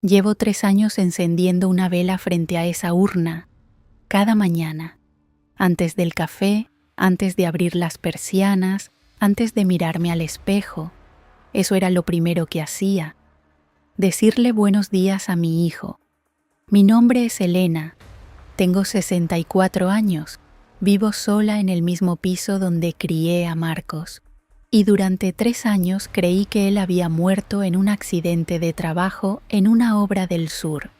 Llevo 3 años encendiendo una vela frente a esa urna, cada mañana, antes del café, antes de abrir las persianas, antes de mirarme al espejo. Eso era lo primero que hacía. Decirle buenos días a mi hijo. Mi nombre es Elena. Tengo 64 años. Vivo sola en el mismo piso donde crié a Marcos. Y durante 3 años creí que él había muerto en un accidente de trabajo en una obra del sur.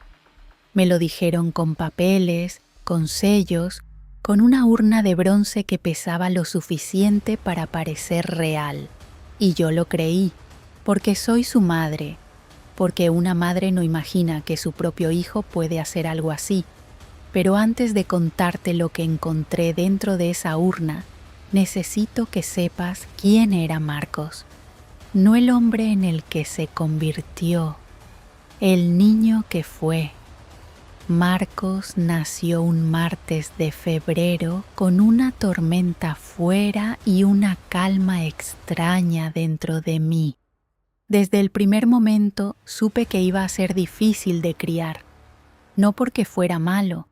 Me lo dijeron con papeles, con sellos, con una urna de bronce que pesaba lo suficiente para parecer real. Y yo lo creí, porque soy su madre, porque una madre no imagina que su propio hijo puede hacer algo así. Pero antes de contarte lo que encontré dentro de esa urna, necesito que sepas quién era Marcos. No el hombre en el que se convirtió, el niño que fue. Marcos nació un martes de febrero con una tormenta fuera y una calma extraña dentro de mí. Desde el primer momento supe que iba a ser difícil de criar, no porque fuera malo,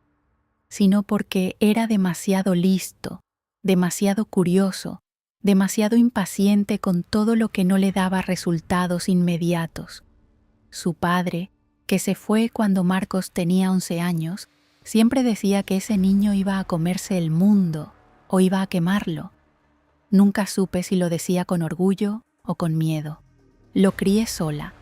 sino porque era demasiado listo, demasiado curioso, demasiado impaciente con todo lo que no le daba resultados inmediatos. Su padre, que se fue cuando Marcos tenía 11 años, siempre decía que ese niño iba a comerse el mundo o iba a quemarlo. Nunca supe si lo decía con orgullo o con miedo. Lo crié sola.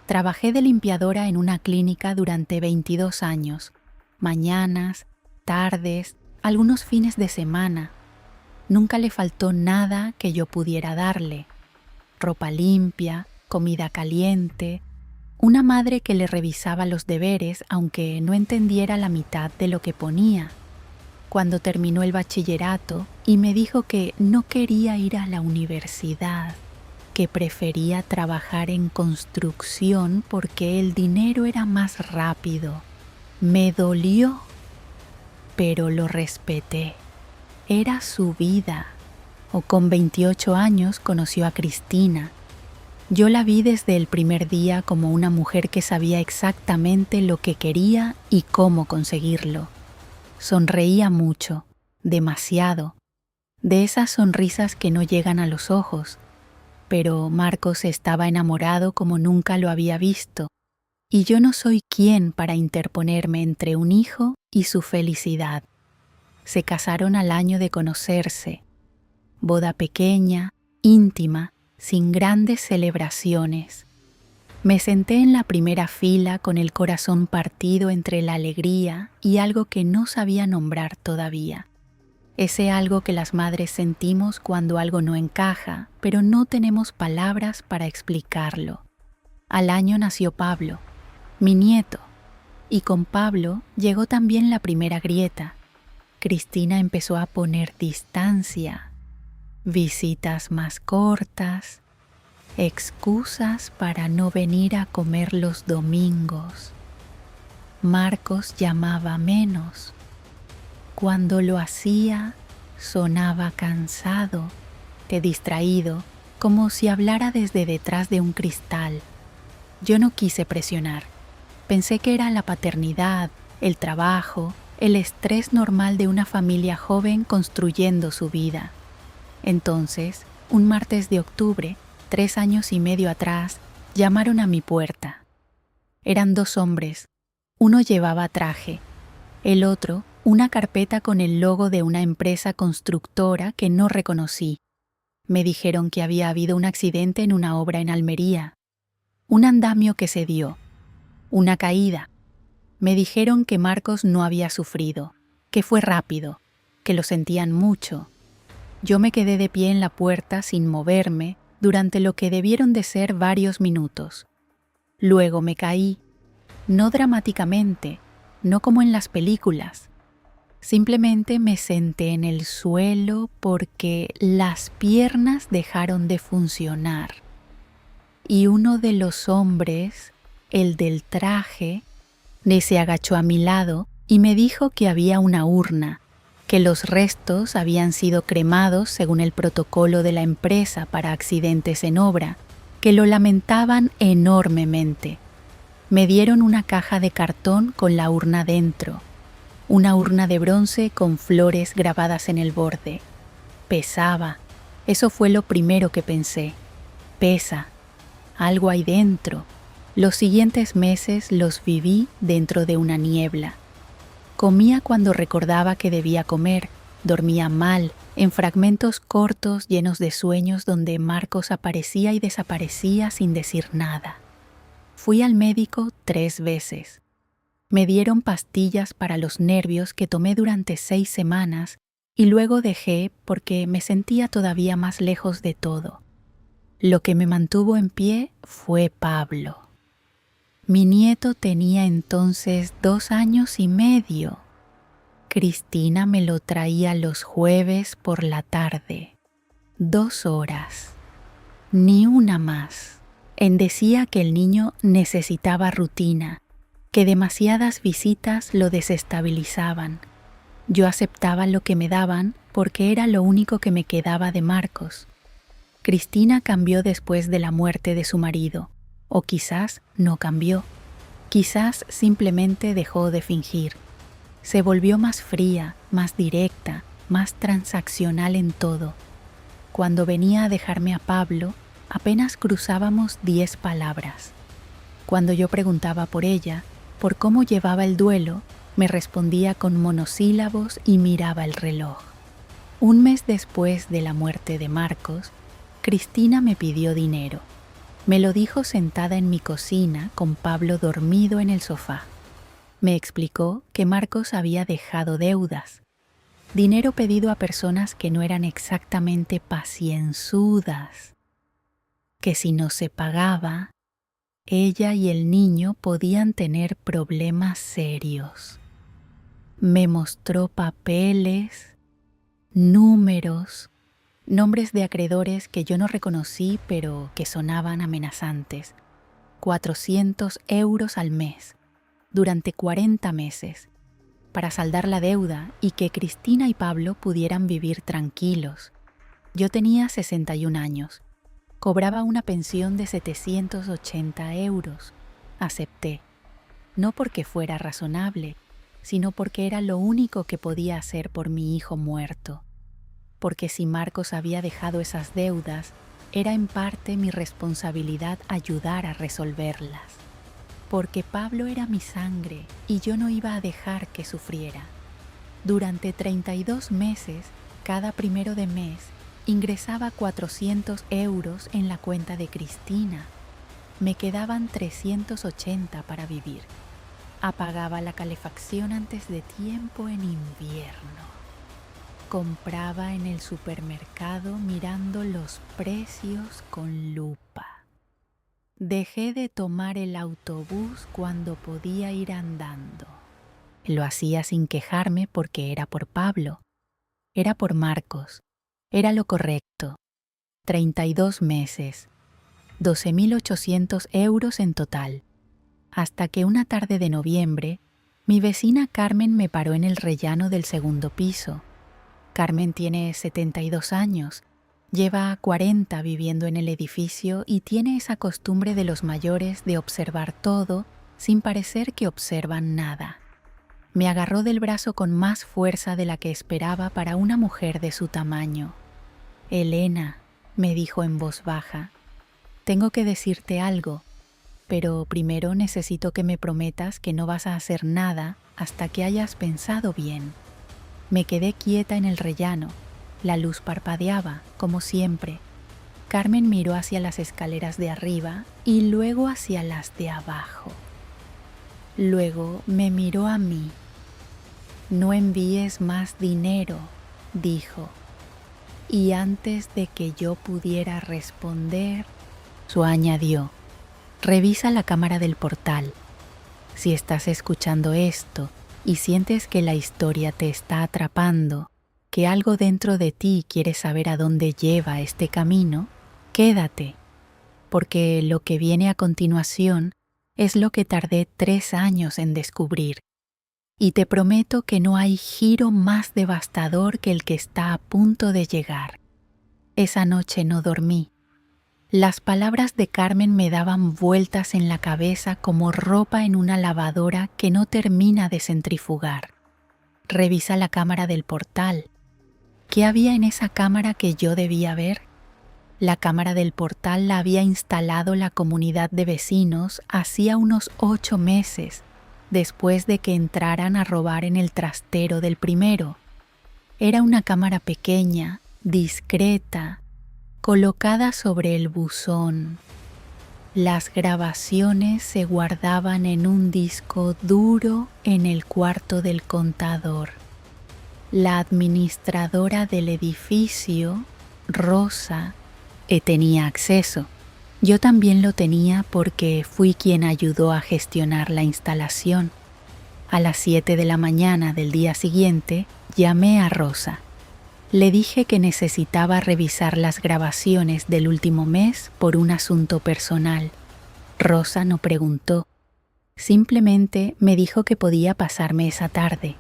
Trabajé de limpiadora en una clínica durante 22 años, mañanas, tardes, algunos fines de semana. Nunca le faltó nada que yo pudiera darle. Ropa limpia, comida caliente, una madre que le revisaba los deberes aunque no entendiera la mitad de lo que ponía. Cuando terminó el bachillerato y me dijo que no quería ir a la universidad, que prefería trabajar en construcción porque el dinero era más rápido. Me dolió, pero lo respeté. Era su vida. O con 28 años conoció a Cristina. Yo la vi desde el primer día como una mujer que sabía exactamente lo que quería y cómo conseguirlo. Sonreía mucho, demasiado, de esas sonrisas que no llegan a los ojos, pero Marcos estaba enamorado como nunca lo había visto, y yo no soy quien para interponerme entre un hijo y su felicidad. Se casaron al año de conocerse, boda pequeña, íntima, sin grandes celebraciones. Me senté en la primera fila con el corazón partido entre la alegría y algo que no sabía nombrar todavía. Ese algo que las madres sentimos cuando algo no encaja, pero no tenemos palabras para explicarlo. Al año nació Pablo, mi nieto, y con Pablo llegó también la primera grieta. Cristina empezó a poner distancia, visitas más cortas, excusas para no venir a comer los domingos. Marcos llamaba menos. Cuando lo hacía, sonaba cansado, distraído, como si hablara desde detrás de un cristal. Yo no quise presionar. Pensé que era la paternidad, el trabajo, el estrés normal de una familia joven construyendo su vida. Entonces, un martes de octubre, 3 años y medio atrás, llamaron a mi puerta. Eran 2 hombres. Uno llevaba traje, el otro una carpeta con el logo de una empresa constructora que no reconocí. Me dijeron que había habido un accidente en una obra en Almería, un andamio que se dio, una caída. Me dijeron que Marcos no había sufrido, que fue rápido, que lo sentían mucho. Yo me quedé de pie en la puerta sin moverme durante lo que debieron de ser varios minutos. Luego me caí, no dramáticamente, no como en las películas. Simplemente me senté en el suelo porque las piernas dejaron de funcionar. Y uno de los hombres, el del traje, se agachó a mi lado y me dijo que había una urna, que los restos habían sido cremados según el protocolo de la empresa para accidentes en obra, que lo lamentaban enormemente. Me dieron una caja de cartón con la urna dentro, una urna de bronce con flores grabadas en el borde. Pesaba. Eso fue lo primero que pensé. Pesa. Algo hay dentro. Los siguientes meses los viví dentro de una niebla. Comía cuando recordaba que debía comer, dormía mal, en fragmentos cortos llenos de sueños donde Marcos aparecía y desaparecía sin decir nada. Fui al médico 3 veces. Me dieron pastillas para los nervios que tomé durante 6 semanas y luego dejé porque me sentía todavía más lejos de todo. Lo que me mantuvo en pie fue Pablo. Mi nieto tenía entonces 2 años y medio. Cristina me lo traía los jueves por la tarde. 2 horas. Ni una más. Decía que el niño necesitaba rutina, que demasiadas visitas lo desestabilizaban. Yo aceptaba lo que me daban porque era lo único que me quedaba de Marcos. Cristina cambió después de la muerte de su marido, o quizás no cambió. Quizás simplemente dejó de fingir. Se volvió más fría, más directa, más transaccional en todo. Cuando venía a dejarme a Pablo, apenas cruzábamos 10 palabras. Cuando yo preguntaba por ella, por cómo llevaba el duelo, me respondía con monosílabos y miraba el reloj. Un mes después de la muerte de Marcos, Cristina me pidió dinero. Me lo dijo sentada en mi cocina con Pablo dormido en el sofá. Me explicó que Marcos había dejado deudas. Dinero pedido a personas que no eran exactamente pacienzudas. Que si no se pagaba, ella y el niño podían tener problemas serios. Me mostró papeles, números, nombres de acreedores que yo no reconocí pero que sonaban amenazantes. 400 euros al mes, durante 40 meses, para saldar la deuda y que Cristina y Pablo pudieran vivir tranquilos. Yo tenía 61 años. Cobraba una pensión de 780 euros. Acepté, no porque fuera razonable, sino porque era lo único que podía hacer por mi hijo muerto. Porque si Marcos había dejado esas deudas, era en parte mi responsabilidad ayudar a resolverlas. Porque Pablo era mi sangre y yo no iba a dejar que sufriera. Durante 32 meses, cada primero de mes, ingresaba 400 euros en la cuenta de Cristina. Me quedaban 380 para vivir. Apagaba la calefacción antes de tiempo en invierno. Compraba en el supermercado mirando los precios con lupa. Dejé de tomar el autobús cuando podía ir andando. Lo hacía sin quejarme porque era por Pablo. Era por Marcos. Era lo correcto. 32 meses. 12.800 euros en total. Hasta que una tarde de noviembre, mi vecina Carmen me paró en el rellano del segundo piso. Carmen tiene 72 años, lleva 40 viviendo en el edificio y tiene esa costumbre de los mayores de observar todo sin parecer que observan nada. Me agarró del brazo con más fuerza de la que esperaba para una mujer de su tamaño. «Elena», me dijo en voz baja, «tengo que decirte algo, pero primero necesito que me prometas que no vas a hacer nada hasta que hayas pensado bien». Me quedé quieta en el rellano. La luz parpadeaba, como siempre. Carmen miró hacia las escaleras de arriba y luego hacia las de abajo. Luego me miró a mí. «No envíes más dinero», dijo. Y antes de que yo pudiera responder, su añadió: «Revisa la cámara del portal. Si estás escuchando esto y sientes que la historia te está atrapando, que algo dentro de ti quiere saber a dónde lleva este camino, quédate, porque lo que viene a continuación es lo que tardé 3 años en descubrir. Y te prometo que no hay giro más devastador que el que está a punto de llegar». Esa noche no dormí. Las palabras de Carmen me daban vueltas en la cabeza como ropa en una lavadora que no termina de centrifugar. Revisa la cámara del portal. ¿Qué había en esa cámara que yo debía ver? La cámara del portal la había instalado la comunidad de vecinos hacía unos 8 meses, después de que entraran a robar en el trastero del primero. Era una cámara pequeña, discreta, colocada sobre el buzón. Las grabaciones se guardaban en un disco duro en el cuarto del contador. La administradora del edificio, Rosa, tenía acceso. Yo también lo tenía porque fui quien ayudó a gestionar la instalación. A las 7 de la mañana del día siguiente, llamé a Rosa. Le dije que necesitaba revisar las grabaciones del último mes por un asunto personal. Rosa no preguntó. Simplemente me dijo que podía pasarme esa tarde.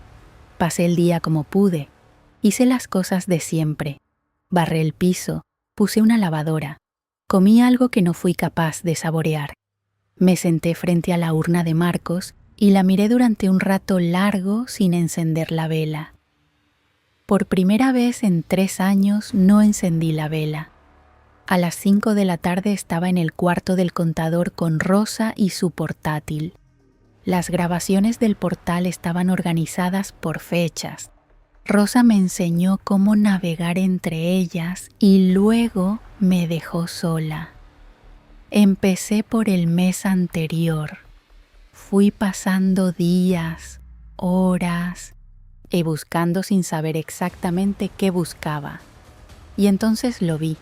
Pasé el día como pude. Hice las cosas de siempre. Barré el piso, puse una lavadora. Comí algo que no fui capaz de saborear. Me senté frente a la urna de Marcos y la miré durante un rato largo sin encender la vela. Por primera vez en 3 años no encendí la vela. A las 5 de la tarde estaba en el cuarto del contador con Rosa y su portátil. Las grabaciones del portal estaban organizadas por fechas. Rosa me enseñó cómo navegar entre ellas y luego me dejó sola. Empecé por el mes anterior. Fui pasando días, horas, y buscando sin saber exactamente qué buscaba. Y entonces lo vi.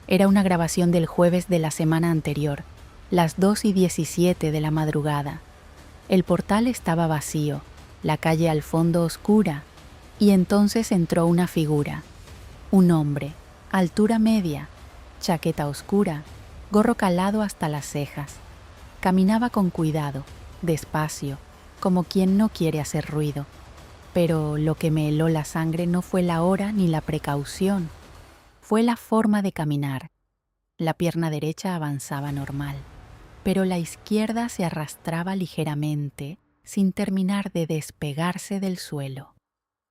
Era una grabación del jueves de la semana anterior, las 2:17 de la madrugada. El portal estaba vacío, la calle al fondo oscura, y entonces entró una figura. Un hombre, altura media, chaqueta oscura, gorro calado hasta las cejas. Caminaba con cuidado, despacio, como quien no quiere hacer ruido. Pero lo que me heló la sangre no fue la hora ni la precaución, fue la forma de caminar. La pierna derecha avanzaba normal, pero la izquierda se arrastraba ligeramente, sin terminar de despegarse del suelo.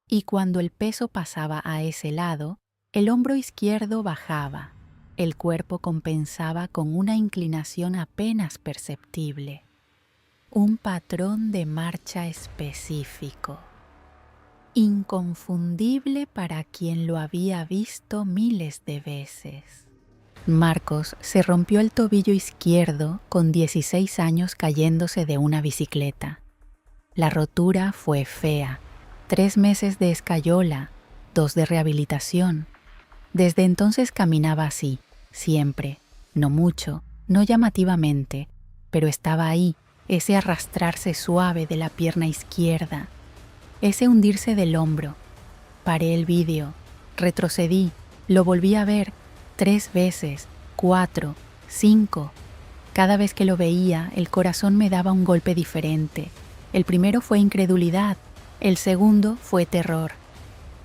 Y cuando el peso pasaba a ese lado, el hombro izquierdo bajaba, el cuerpo compensaba con una inclinación apenas perceptible. Un patrón de marcha específico. Inconfundible para quien lo había visto miles de veces. Marcos se rompió el tobillo izquierdo con 16 años cayéndose de una bicicleta. La rotura fue fea, 3 meses de escayola, 2 de rehabilitación. Desde entonces caminaba así, siempre, no mucho, no llamativamente, pero estaba ahí, ese arrastrarse suave de la pierna izquierda, ese hundirse del hombro. Paré el vídeo, retrocedí, lo volví a ver 3 veces, 4, 5. Cada vez que lo veía, el corazón me daba un golpe diferente. El primero fue incredulidad, el segundo fue terror.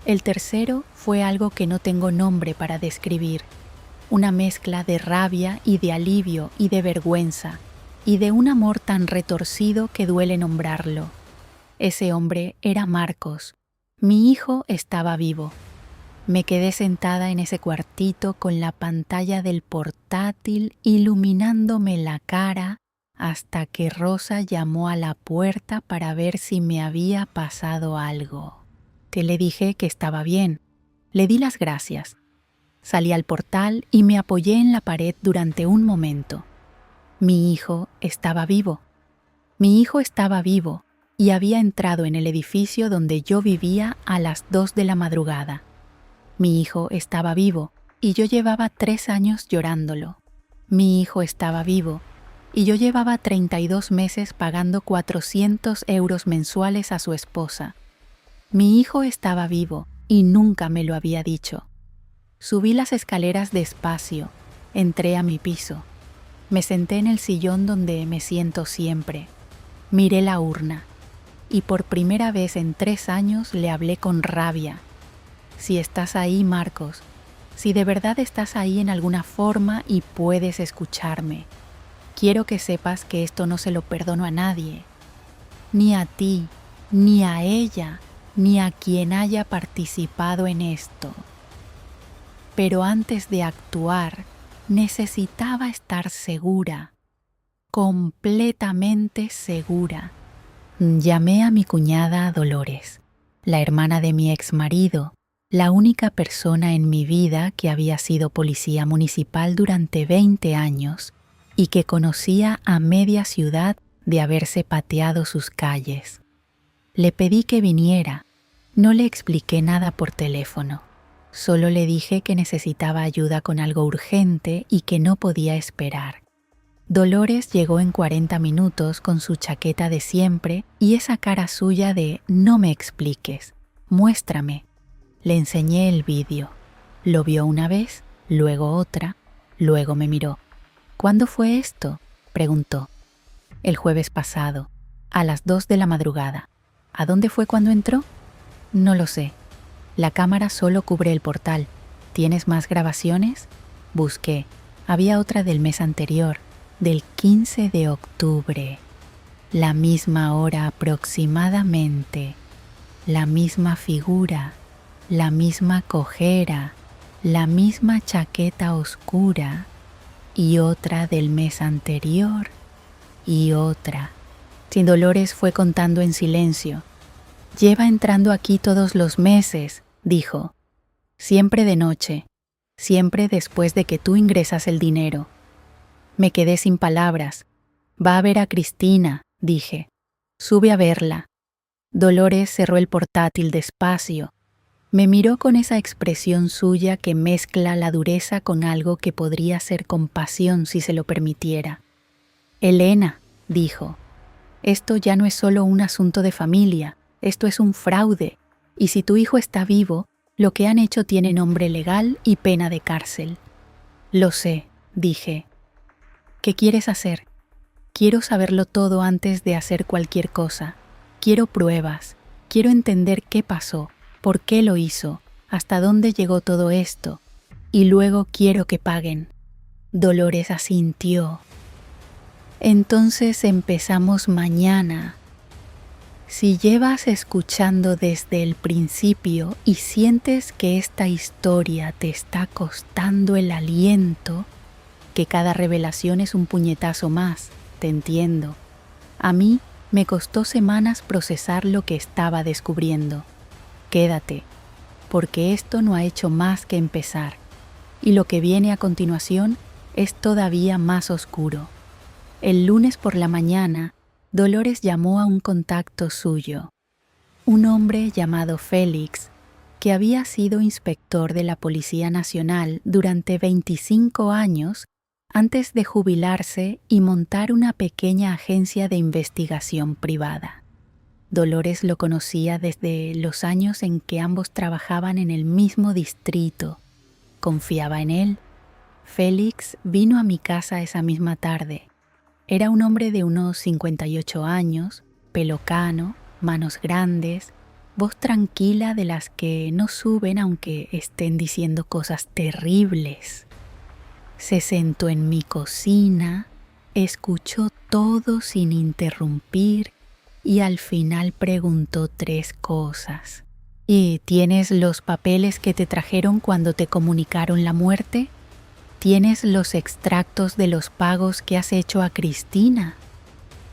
El tercero fue algo que no tengo nombre para describir. Una mezcla de rabia y de alivio y de vergüenza, y de un amor tan retorcido que duele nombrarlo. Ese hombre era Marcos. Mi hijo estaba vivo. Me quedé sentada en ese cuartito con la pantalla del portátil iluminándome la cara hasta que Rosa llamó a la puerta para ver si me había pasado algo. Le dije que estaba bien. Le di las gracias. Salí al portal y me apoyé en la pared durante un momento. Mi hijo estaba vivo. Mi hijo estaba vivo y había entrado en el edificio donde yo vivía a las 2 de la madrugada. Mi hijo estaba vivo y yo llevaba 3 años llorándolo. Mi hijo estaba vivo y yo llevaba 32 meses pagando 400 euros mensuales a su esposa. Mi hijo estaba vivo y nunca me lo había dicho. Subí las escaleras despacio, entré a mi piso. Me senté en el sillón donde me siento siempre. Miré la urna y por primera vez en 3 años le hablé con rabia. Si estás ahí, Marcos, si de verdad estás ahí en alguna forma y puedes escucharme, quiero que sepas que esto no se lo perdono a nadie, ni a ti, ni a ella, ni a quien haya participado en esto. Pero antes de actuar, necesitaba estar segura, completamente segura. Llamé a mi cuñada Dolores, la hermana de mi exmarido, la única persona en mi vida que había sido policía municipal durante 20 años y que conocía a media ciudad de haberse pateado sus calles. Le pedí que viniera. No le expliqué nada por teléfono. Solo le dije que necesitaba ayuda con algo urgente y que no podía esperar. Dolores llegó en 40 minutos con su chaqueta de siempre y esa cara suya de «no me expliques, muéstrame». Le enseñé el vídeo. Lo vio una vez, luego otra, luego me miró. «¿Cuándo fue esto?», preguntó. «El jueves pasado, a las 2 de la madrugada. ¿A dónde fue cuando entró?». «No lo sé. La cámara solo cubre el portal. ¿Tienes más grabaciones?». Busqué. Había otra del mes anterior, del 15 de octubre. La misma hora aproximadamente. La misma figura. La misma cojera. La misma chaqueta oscura. Y otra del mes anterior. Y otra. Sin Dolores fue contando en silencio. «Lleva entrando aquí todos los meses», dijo. «Siempre de noche, siempre después de que tú ingresas el dinero». Me quedé sin palabras. «Va a ver a Cristina», dije. «Sube a verla». Dolores cerró el portátil despacio. Me miró con esa expresión suya que mezcla la dureza con algo que podría ser compasión si se lo permitiera. «Elena», dijo, «esto ya no es solo un asunto de familia. Esto es un fraude, y si tu hijo está vivo, lo que han hecho tiene nombre legal y pena de cárcel». «Lo sé», dije. «¿Qué quieres hacer?». «Quiero saberlo todo antes de hacer cualquier cosa. Quiero pruebas. Quiero entender qué pasó, por qué lo hizo, hasta dónde llegó todo esto. Y luego quiero que paguen». Dolores asintió. «Entonces empezamos mañana». Si llevas escuchando desde el principio y sientes que esta historia te está costando el aliento, que cada revelación es un puñetazo más, te entiendo. A mí me costó semanas procesar lo que estaba descubriendo. Quédate, porque esto no ha hecho más que empezar, y lo que viene a continuación es todavía más oscuro. El lunes por la mañana, Dolores llamó a un contacto suyo, un hombre llamado Félix, que había sido inspector de la Policía Nacional durante 25 años antes de jubilarse y montar una pequeña agencia de investigación privada. Dolores lo conocía desde los años en que ambos trabajaban en el mismo distrito. Confiaba en él. Félix vino a mi casa esa misma tarde. Era un hombre de unos 58 años, pelo cano, manos grandes, voz tranquila de las que no suben aunque estén diciendo cosas terribles. Se sentó en mi cocina, escuchó todo sin interrumpir y al final preguntó 3 cosas. «¿Y tienes los papeles que te trajeron cuando te comunicaron la muerte? ¿Tienes los extractos de los pagos que has hecho a Cristina?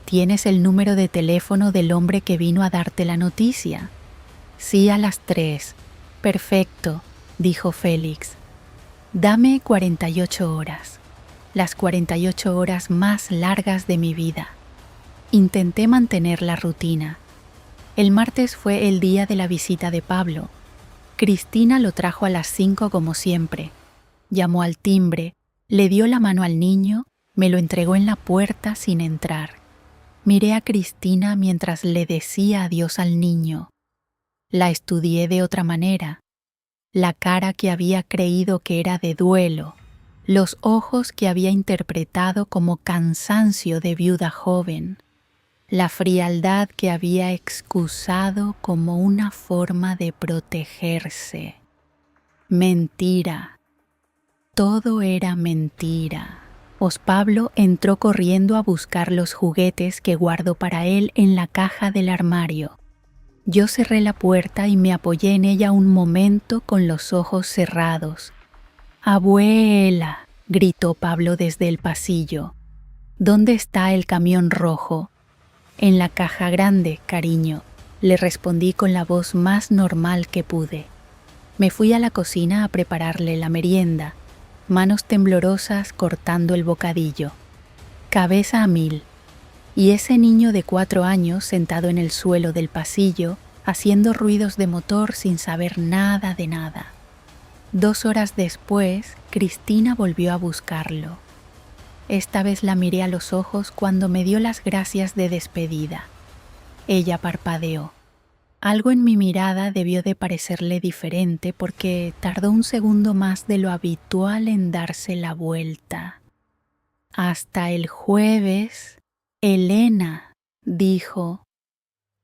¿Tienes el número de teléfono del hombre que vino a darte la noticia?». «Sí, a las 3. «Perfecto», dijo Félix. «Dame 48 horas, las 48 horas más largas de mi vida». Intenté mantener la rutina. El martes fue el día de la visita de Pablo. Cristina lo trajo a las 5 como siempre. Llamó al timbre, le dio la mano al niño, me lo entregó en la puerta sin entrar. Miré a Cristina mientras le decía adiós al niño. La estudié de otra manera. La cara que había creído que era de duelo, los ojos que había interpretado como cansancio de viuda joven, la frialdad que había excusado como una forma de protegerse. Mentira. Todo era mentira. Os Pablo entró corriendo a buscar los juguetes que guardo para él en la caja del armario. Yo cerré la puerta y me apoyé en ella un momento con los ojos cerrados. «Abuela», gritó Pablo desde el pasillo. «¿Dónde está el camión rojo?» «En la caja grande, cariño», le respondí con la voz más normal que pude. Me fui a la cocina a prepararle la merienda, manos temblorosas cortando el bocadillo, cabeza a mil, y ese niño de 4 años sentado en el suelo del pasillo, haciendo ruidos de motor sin saber nada de nada. 2 horas después, Cristina volvió a buscarlo. Esta vez la miré a los ojos cuando me dio las gracias de despedida. Ella parpadeó. Algo en mi mirada debió de parecerle diferente porque tardó un segundo más de lo habitual en darse la vuelta. «Hasta el jueves, Elena», dijo.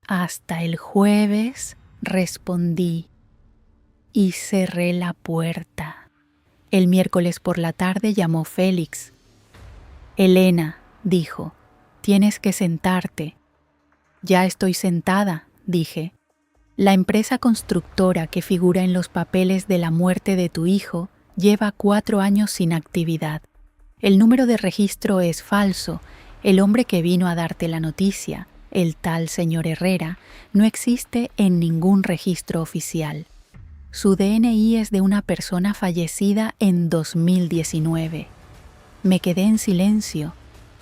«Hasta el jueves», respondí, y cerré la puerta. El miércoles por la tarde llamó Félix. «Elena», dijo, «tienes que sentarte». «Ya estoy sentada», dije. «La empresa constructora que figura en los papeles de la muerte de tu hijo lleva 4 años sin actividad. El número de registro es falso. El hombre que vino a darte la noticia, el tal señor Herrera, no existe en ningún registro oficial. Su DNI es de una persona fallecida en 2019. Me quedé en silencio.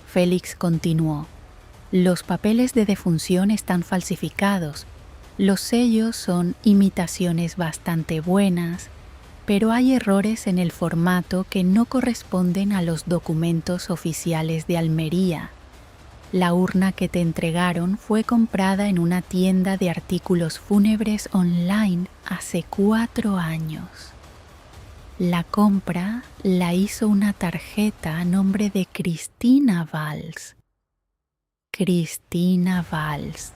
Félix continuó. «Los papeles de defunción están falsificados. Los sellos son imitaciones bastante buenas, pero hay errores en el formato que no corresponden a los documentos oficiales de Almería. La urna que te entregaron fue comprada en una tienda de artículos fúnebres online hace 4 años. La compra la hizo una tarjeta a nombre de Cristina Valls». Cristina Valls.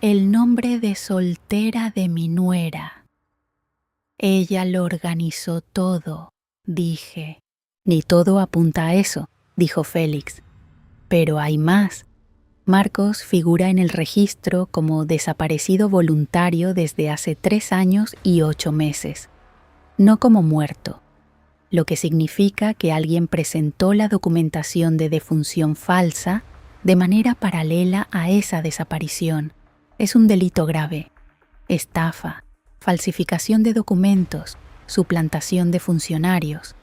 El nombre de soltera de mi nuera. Ella lo organizó todo, dije. «Ni todo apunta a eso», dijo Félix. «Pero hay más. Marcos figura en el registro como desaparecido voluntario desde hace 3 años y 8 meses, no como muerto, lo que significa que alguien presentó la documentación de defunción falsa de manera paralela a esa desaparición. Es un delito grave. Estafa, falsificación de documentos, suplantación de funcionarios.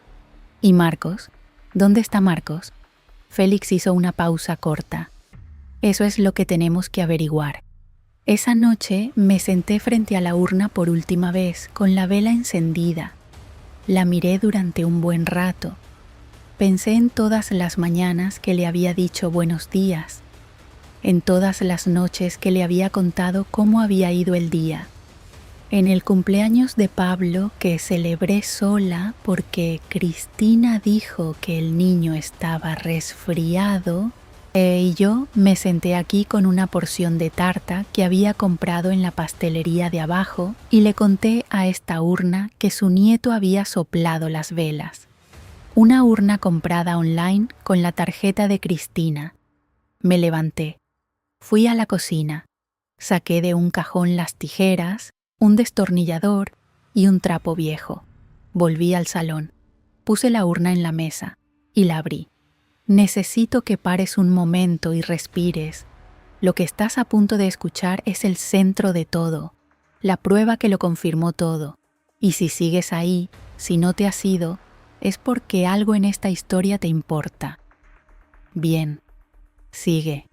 ¿Y Marcos? ¿Dónde está Marcos?» Félix hizo una pausa corta. «Eso es lo que tenemos que averiguar». Esa noche me senté frente a la urna por última vez con la vela encendida. La miré durante un buen rato. Pensé en todas las mañanas que le había dicho buenos días, en todas las noches que le había contado cómo había ido el día, en el cumpleaños de Pablo que celebré sola porque Cristina dijo que el niño estaba resfriado, y yo me senté aquí con una porción de tarta que había comprado en la pastelería de abajo y le conté a esta urna que su nieto había soplado las velas. Una urna comprada online con la tarjeta de Cristina. Me levanté. Fui a la cocina. Saqué de un cajón las tijeras, un destornillador y un trapo viejo. Volví al salón. Puse la urna en la mesa y la abrí. «Necesito que pares un momento y respires. Lo que estás a punto de escuchar es el centro de todo, la prueba que lo confirmó todo. Y si sigues ahí, si no te has ido, es porque algo en esta historia te importa. Bien, sigue,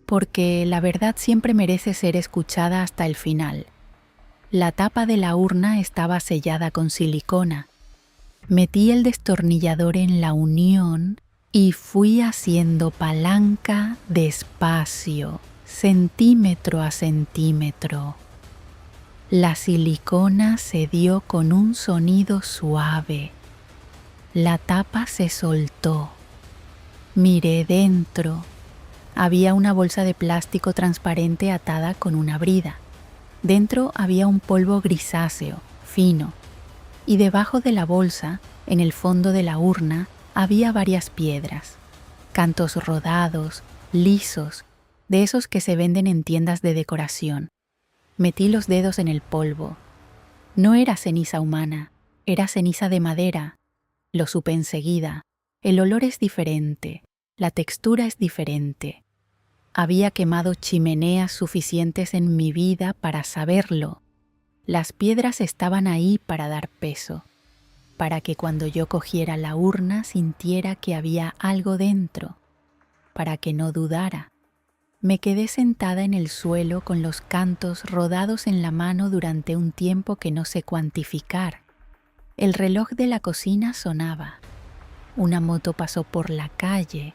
porque la verdad siempre merece ser escuchada hasta el final». La tapa de la urna estaba sellada con silicona. Metí el destornillador en la unión y fui haciendo palanca despacio, centímetro a centímetro. La silicona cedió con un sonido suave. La tapa se soltó. Miré dentro. Había una bolsa de plástico transparente atada con una brida. Dentro había un polvo grisáceo, fino. y debajo de la bolsa, en el fondo de la urna, había varias piedras, cantos rodados, lisos, de esos que se venden en tiendas de decoración. Metí los dedos en el polvo. No era ceniza humana, era ceniza de madera. Lo supe enseguida. El olor es diferente, la textura es diferente. Había quemado chimeneas suficientes en mi vida para saberlo. Las piedras estaban ahí para dar peso, para que cuando yo cogiera la urna sintiera que había algo dentro, para que no dudara. Me quedé sentada en el suelo con los cantos rodados en la mano durante un tiempo que no sé cuantificar. El reloj de la cocina sonaba. Una moto pasó por la calle.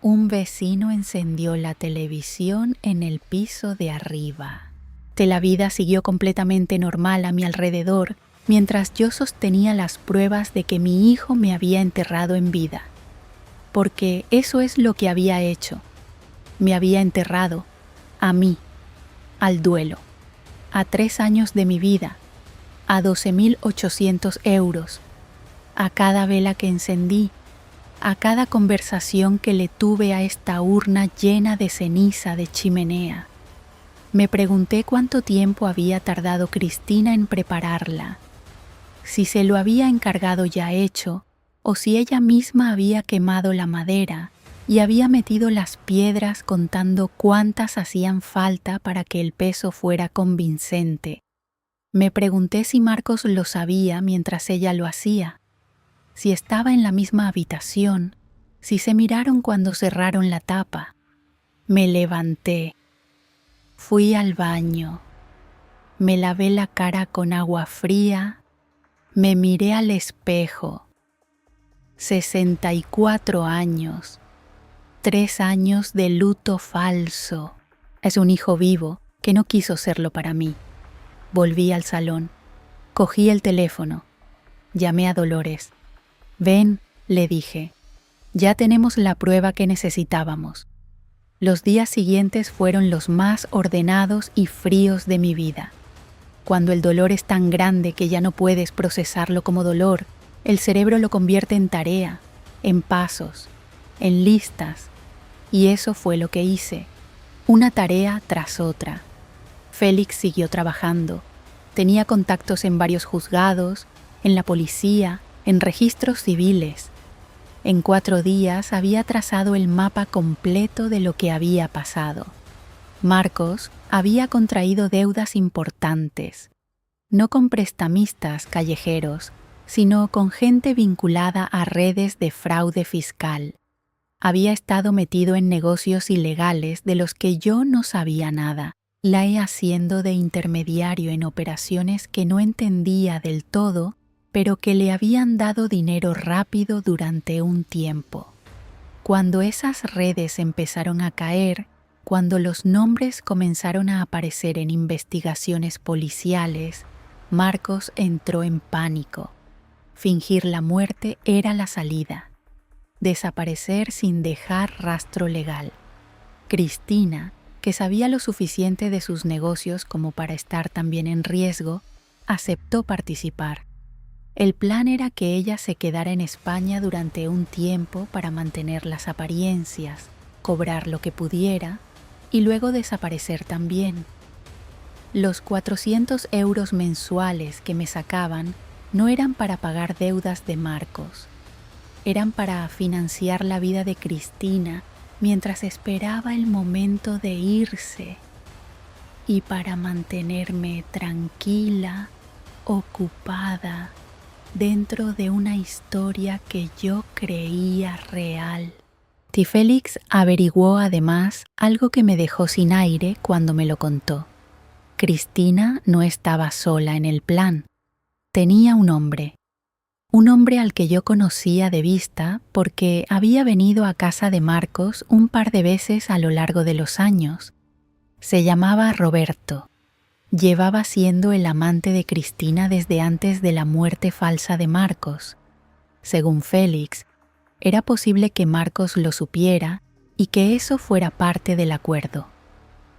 Un vecino encendió la televisión en el piso de arriba. La vida siguió completamente normal a mi alrededor mientras yo sostenía las pruebas de que mi hijo me había enterrado en vida. Porque eso es lo que había hecho. Me había enterrado, a mí, al duelo, a 3 años de mi vida, a 12.800 euros, a cada vela que encendí, a cada conversación que le tuve a esta urna llena de ceniza de chimenea. Me pregunté cuánto tiempo había tardado Cristina en prepararla, si se lo había encargado ya hecho o si ella misma había quemado la madera y había metido las piedras contando cuántas hacían falta para que el peso fuera convincente. Me pregunté si Marcos lo sabía mientras ella lo hacía, si estaba en la misma habitación, si se miraron cuando cerraron la tapa. Me levanté, fui al baño, me lavé la cara con agua fría, me miré al espejo. 64 años. 3 años de luto falso. Es un hijo vivo que no quiso serlo para mí. Volví al salón. Cogí el teléfono. Llamé a Dolores. «Ven», le dije. «Ya tenemos la prueba que necesitábamos». Los días siguientes fueron los más ordenados y fríos de mi vida. Cuando el dolor es tan grande que ya no puedes procesarlo como dolor, el cerebro lo convierte en tarea, en pasos, en listas. Y eso fue lo que hice, una tarea tras otra. Félix siguió trabajando. Tenía contactos en varios juzgados, en la policía, en registros civiles. En 4 días había trazado el mapa completo de lo que había pasado. Marcos había contraído deudas importantes, no con prestamistas callejeros, sino con gente vinculada a redes de fraude fiscal. Había estado metido en negocios ilegales de los que yo no sabía nada, haciendo de intermediario en operaciones que no entendía del todo, pero que le habían dado dinero rápido durante un tiempo. Cuando esas redes empezaron a caer, cuando los nombres comenzaron a aparecer en investigaciones policiales, Marcos entró en pánico. Fingir la muerte era la salida. Desaparecer sin dejar rastro legal. Cristina, que sabía lo suficiente de sus negocios como para estar también en riesgo, aceptó participar. El plan era que ella se quedara en España durante un tiempo para mantener las apariencias, cobrar lo que pudiera y luego desaparecer también. Los 400 euros mensuales que me sacaban no eran para pagar deudas de Marcos. Eran para financiar la vida de Cristina mientras esperaba el momento de irse y para mantenerme tranquila, ocupada, dentro de una historia que yo creía real. Félix averiguó además algo que me dejó sin aire cuando me lo contó. Cristina no estaba sola en el plan. Tenía un hombre al que yo conocía de vista porque había venido a casa de Marcos un par de veces a lo largo de los años. Se llamaba Roberto. Llevaba siendo el amante de Cristina desde antes de la muerte falsa de Marcos. Según Félix, era posible que Marcos lo supiera y que eso fuera parte del acuerdo,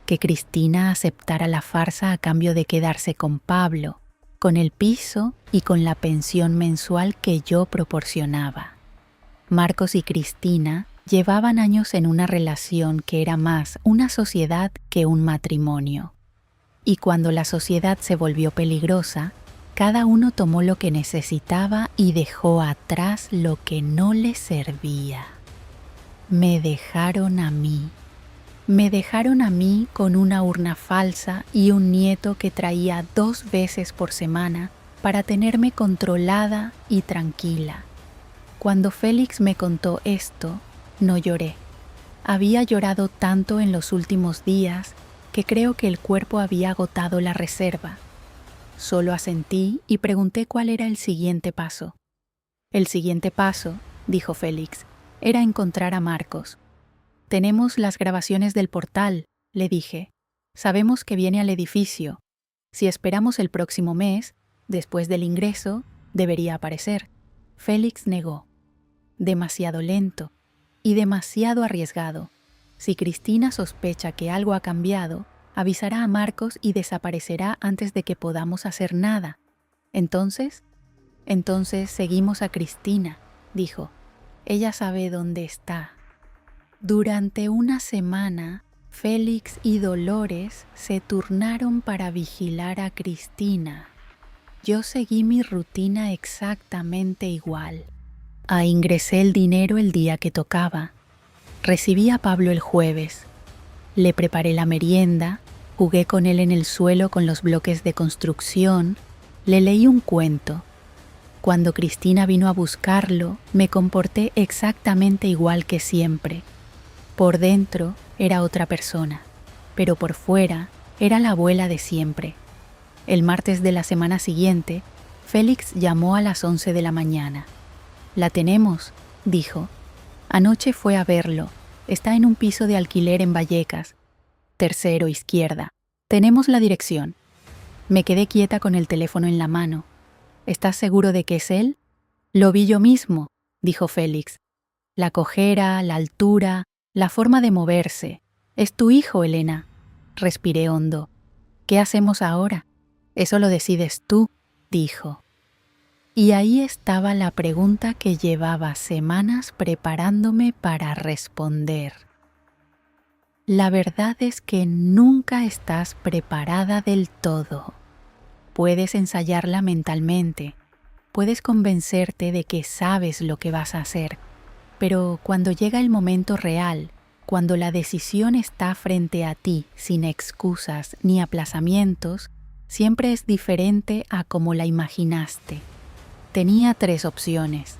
que Cristina aceptara la farsa a cambio de quedarse con Pablo, con el piso y con la pensión mensual que yo proporcionaba. Marcos y Cristina llevaban años en una relación que era más una sociedad que un matrimonio. Y cuando la sociedad se volvió peligrosa, cada uno tomó lo que necesitaba y dejó atrás lo que no le servía. Me dejaron a mí. Me dejaron a mí con una urna falsa y un nieto que traía 2 veces por semana para tenerme controlada y tranquila. Cuando Félix me contó esto, no lloré. Había llorado tanto en los últimos días que creo que el cuerpo había agotado la reserva. Solo asentí y pregunté cuál era el siguiente paso. El siguiente paso, dijo Félix, era encontrar a Marcos. Tenemos las grabaciones del portal, le dije. Sabemos que viene al edificio. Si esperamos el próximo mes, después del ingreso, debería aparecer. Félix negó. Demasiado lento y demasiado arriesgado. Si Cristina sospecha que algo ha cambiado, avisará a Marcos y desaparecerá antes de que podamos hacer nada. Entonces seguimos a Cristina, dijo. Ella sabe dónde está. Durante una semana, Félix y Dolores se turnaron para vigilar a Cristina. Yo seguí mi rutina exactamente igual. Ingresé el dinero el día que tocaba. Recibí a Pablo el jueves. Le preparé la merienda, jugué con él en el suelo con los bloques de construcción, le leí un cuento. Cuando Cristina vino a buscarlo, me comporté exactamente igual que siempre. Por dentro era otra persona, pero por fuera era la abuela de siempre. El martes de la semana siguiente, Félix llamó a las 11 de la mañana. «La tenemos», dijo. «Anoche fue a verlo. Está en un piso de alquiler en Vallecas. Tercero, izquierda. Tenemos la dirección». Me quedé quieta con el teléfono en la mano. «¿Estás seguro de que es él?» «Lo vi yo mismo», dijo Félix. «La cojera, la altura, la forma de moverse. Es tu hijo, Elena». Respiré hondo. «¿Qué hacemos ahora?» «Eso lo decides tú», dijo. Y ahí estaba la pregunta que llevaba semanas preparándome para responder. La verdad es que nunca estás preparada del todo. Puedes ensayarla mentalmente, puedes convencerte de que sabes lo que vas a hacer, pero cuando llega el momento real, cuando la decisión está frente a ti sin excusas ni aplazamientos, siempre es diferente a como la imaginaste. Tenía 3 opciones.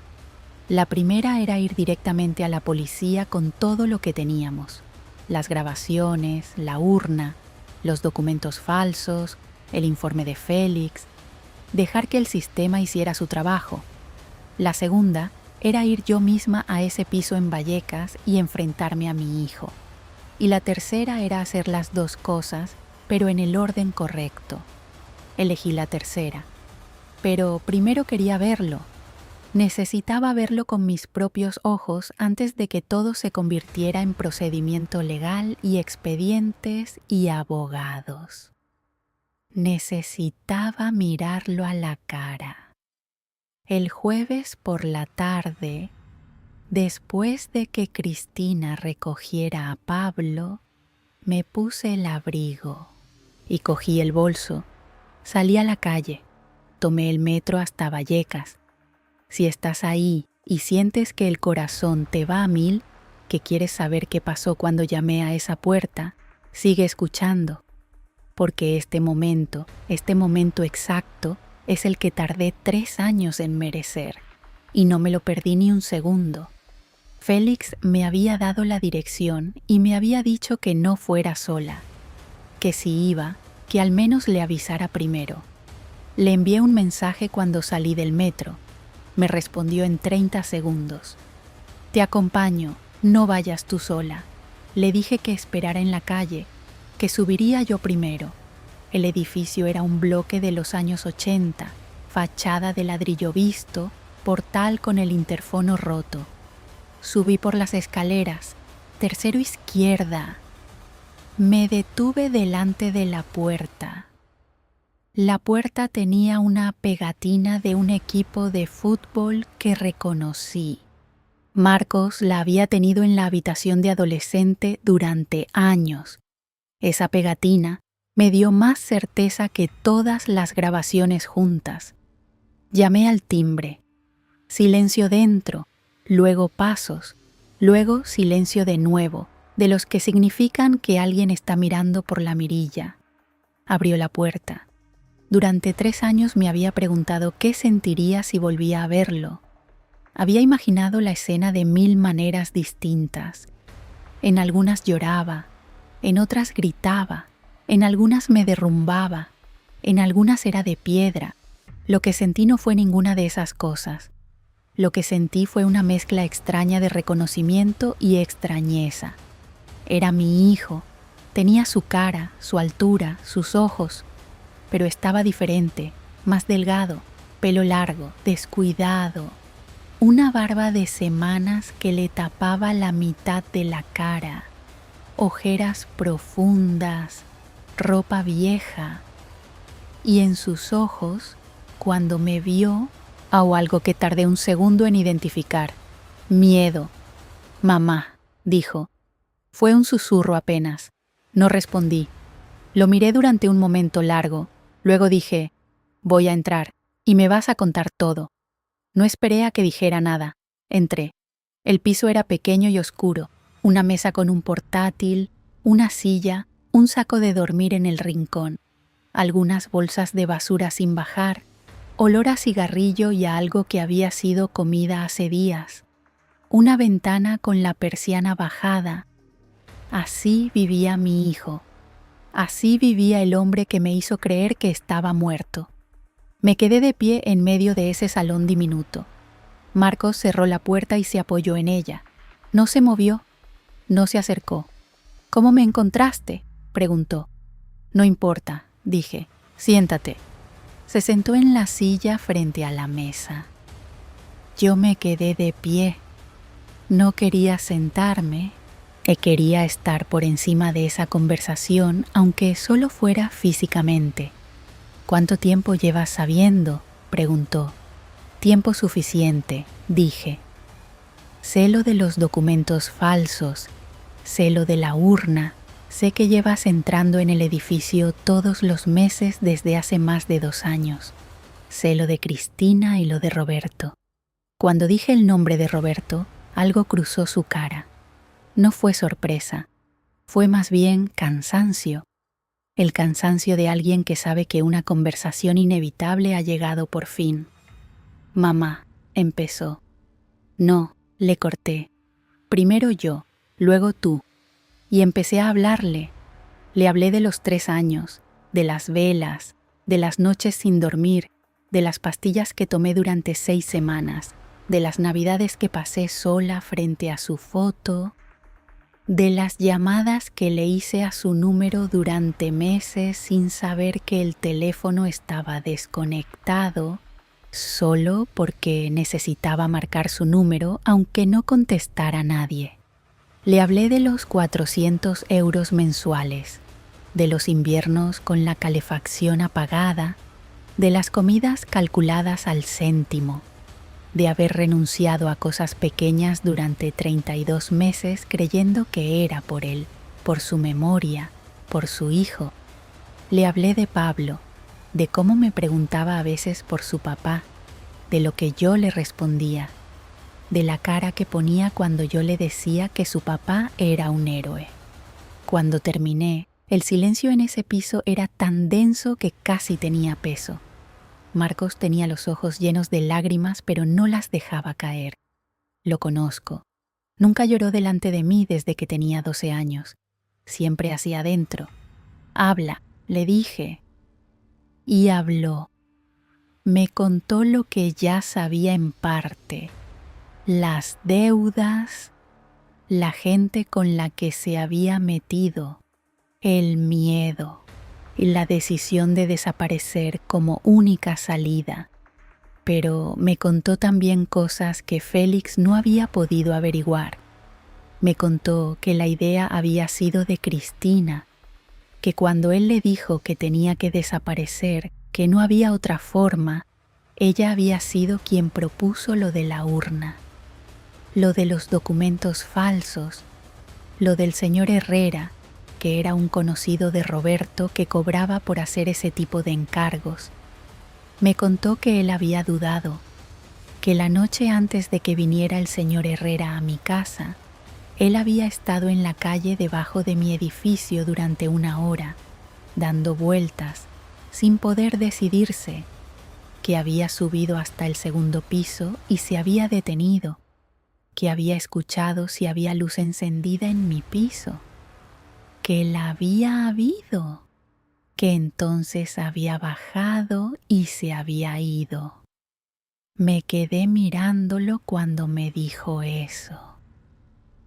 La primera era ir directamente a la policía con todo lo que teníamos. Las grabaciones, la urna, los documentos falsos, el informe de Félix. Dejar que el sistema hiciera su trabajo. La segunda era ir yo misma a ese piso en Vallecas y enfrentarme a mi hijo. Y la tercera era hacer las 2 cosas, pero en el orden correcto. Elegí la tercera. Pero primero quería verlo. Necesitaba verlo con mis propios ojos antes de que todo se convirtiera en procedimiento legal y expedientes y abogados. Necesitaba mirarlo a la cara. El jueves por la tarde, después de que Cristina recogiera a Pablo, me puse el abrigo y cogí el bolso. Salí a la calle. Tomé el metro hasta Vallecas. Si estás ahí y sientes que el corazón te va a 1000, que quieres saber qué pasó cuando llamé a esa puerta, sigue escuchando. Porque este momento exacto, es el que tardé 3 años en merecer. Y no me lo perdí ni un segundo. Félix me había dado la dirección y me había dicho que no fuera sola. Que si iba, que al menos le avisara primero. Le envié un mensaje cuando salí del metro. Me respondió en 30 segundos. «Te acompaño, no vayas tú sola». Le dije que esperara en la calle, que subiría yo primero. El edificio era un bloque de los años 80, fachada de ladrillo visto, portal con el interfono roto. Subí por las escaleras, tercero izquierda. Me detuve delante de la puerta. La puerta tenía una pegatina de un equipo de fútbol que reconocí. Marcos la había tenido en la habitación de adolescente durante años. Esa pegatina me dio más certeza que todas las grabaciones juntas. Llamé al timbre. Silencio dentro, luego pasos, luego silencio de nuevo, de los que significan que alguien está mirando por la mirilla. Abrió la puerta. Durante 3 años me había preguntado qué sentiría si volvía a verlo. Había imaginado la escena de 1000 maneras distintas. En algunas lloraba, en otras gritaba, en algunas me derrumbaba, en algunas era de piedra. Lo que sentí no fue ninguna de esas cosas. Lo que sentí fue una mezcla extraña de reconocimiento y extrañeza. Era mi hijo, tenía su cara, su altura, sus ojos, pero estaba diferente, más delgado, pelo largo, descuidado, una barba de semanas que le tapaba la mitad de la cara, ojeras profundas, ropa vieja, y en sus ojos, cuando me vio, o algo que tardé un segundo en identificar, miedo. Mamá, dijo. Fue un susurro apenas. No respondí. Lo miré durante un momento largo. Luego dije, voy a entrar, y me vas a contar todo. No esperé a que dijera nada. Entré. El piso era pequeño y oscuro, una mesa con un portátil, una silla, un saco de dormir en el rincón, algunas bolsas de basura sin bajar, olor a cigarrillo y a algo que había sido comida hace días, una ventana con la persiana bajada. Así vivía mi hijo. Así vivía el hombre que me hizo creer que estaba muerto. Me quedé de pie en medio de ese salón diminuto. Marcos cerró la puerta y se apoyó en ella. No se movió, no se acercó. ¿Cómo me encontraste?, preguntó. No importa, dije. Siéntate. Se sentó en la silla frente a la mesa. Yo me quedé de pie. No quería sentarme. Quería estar por encima de esa conversación, aunque solo fuera físicamente. ¿Cuánto tiempo llevas sabiendo?, preguntó. Tiempo suficiente, dije. Sé lo de los documentos falsos, sé lo de la urna, sé que llevas entrando en el edificio todos los meses desde hace más de 2 años. Sé lo de Cristina y lo de Roberto. Cuando dije el nombre de Roberto, algo cruzó su cara. No fue sorpresa, fue más bien cansancio. El cansancio de alguien que sabe que una conversación inevitable ha llegado por fin. Mamá, empezó. No, le corté. Primero yo, luego tú. Y empecé a hablarle. Le hablé de los 3 años, de las velas, de las noches sin dormir, de las pastillas que tomé durante 6 semanas, de las navidades que pasé sola frente a su foto, de las llamadas que le hice a su número durante meses sin saber que el teléfono estaba desconectado, solo porque necesitaba marcar su número aunque no contestara nadie. Le hablé de los 400 euros mensuales, de los inviernos con la calefacción apagada, de las comidas calculadas al céntimo, de haber renunciado a cosas pequeñas durante 32 meses creyendo que era por él, por su memoria, por su hijo. Le hablé de Pablo, de cómo me preguntaba a veces por su papá, de lo que yo le respondía, de la cara que ponía cuando yo le decía que su papá era un héroe. Cuando terminé, el silencio en ese piso era tan denso que casi tenía peso. Marcos tenía los ojos llenos de lágrimas, pero no las dejaba caer. Lo conozco. Nunca lloró delante de mí desde que tenía 12 años. Siempre hacia adentro. Habla, le dije. Y habló. Me contó lo que ya sabía en parte. Las deudas, la gente con la que se había metido, el miedo y la decisión de desaparecer como única salida. Pero me contó también cosas que Félix no había podido averiguar. Me contó que la idea había sido de Cristina, que cuando él le dijo que tenía que desaparecer, que no había otra forma, ella había sido quien propuso lo de la urna, lo de los documentos falsos, lo del señor Herrera, que era un conocido de Roberto que cobraba por hacer ese tipo de encargos. Me contó que él había dudado, que la noche antes de que viniera el señor Herrera a mi casa, él había estado en la calle debajo de mi edificio durante 1 hora, dando vueltas, sin poder decidirse, que había subido hasta el 2.º piso y se había detenido, que había escuchado si había luz encendida en mi piso, que la había habido, que entonces había bajado y se había ido. Me quedé mirándolo cuando me dijo eso.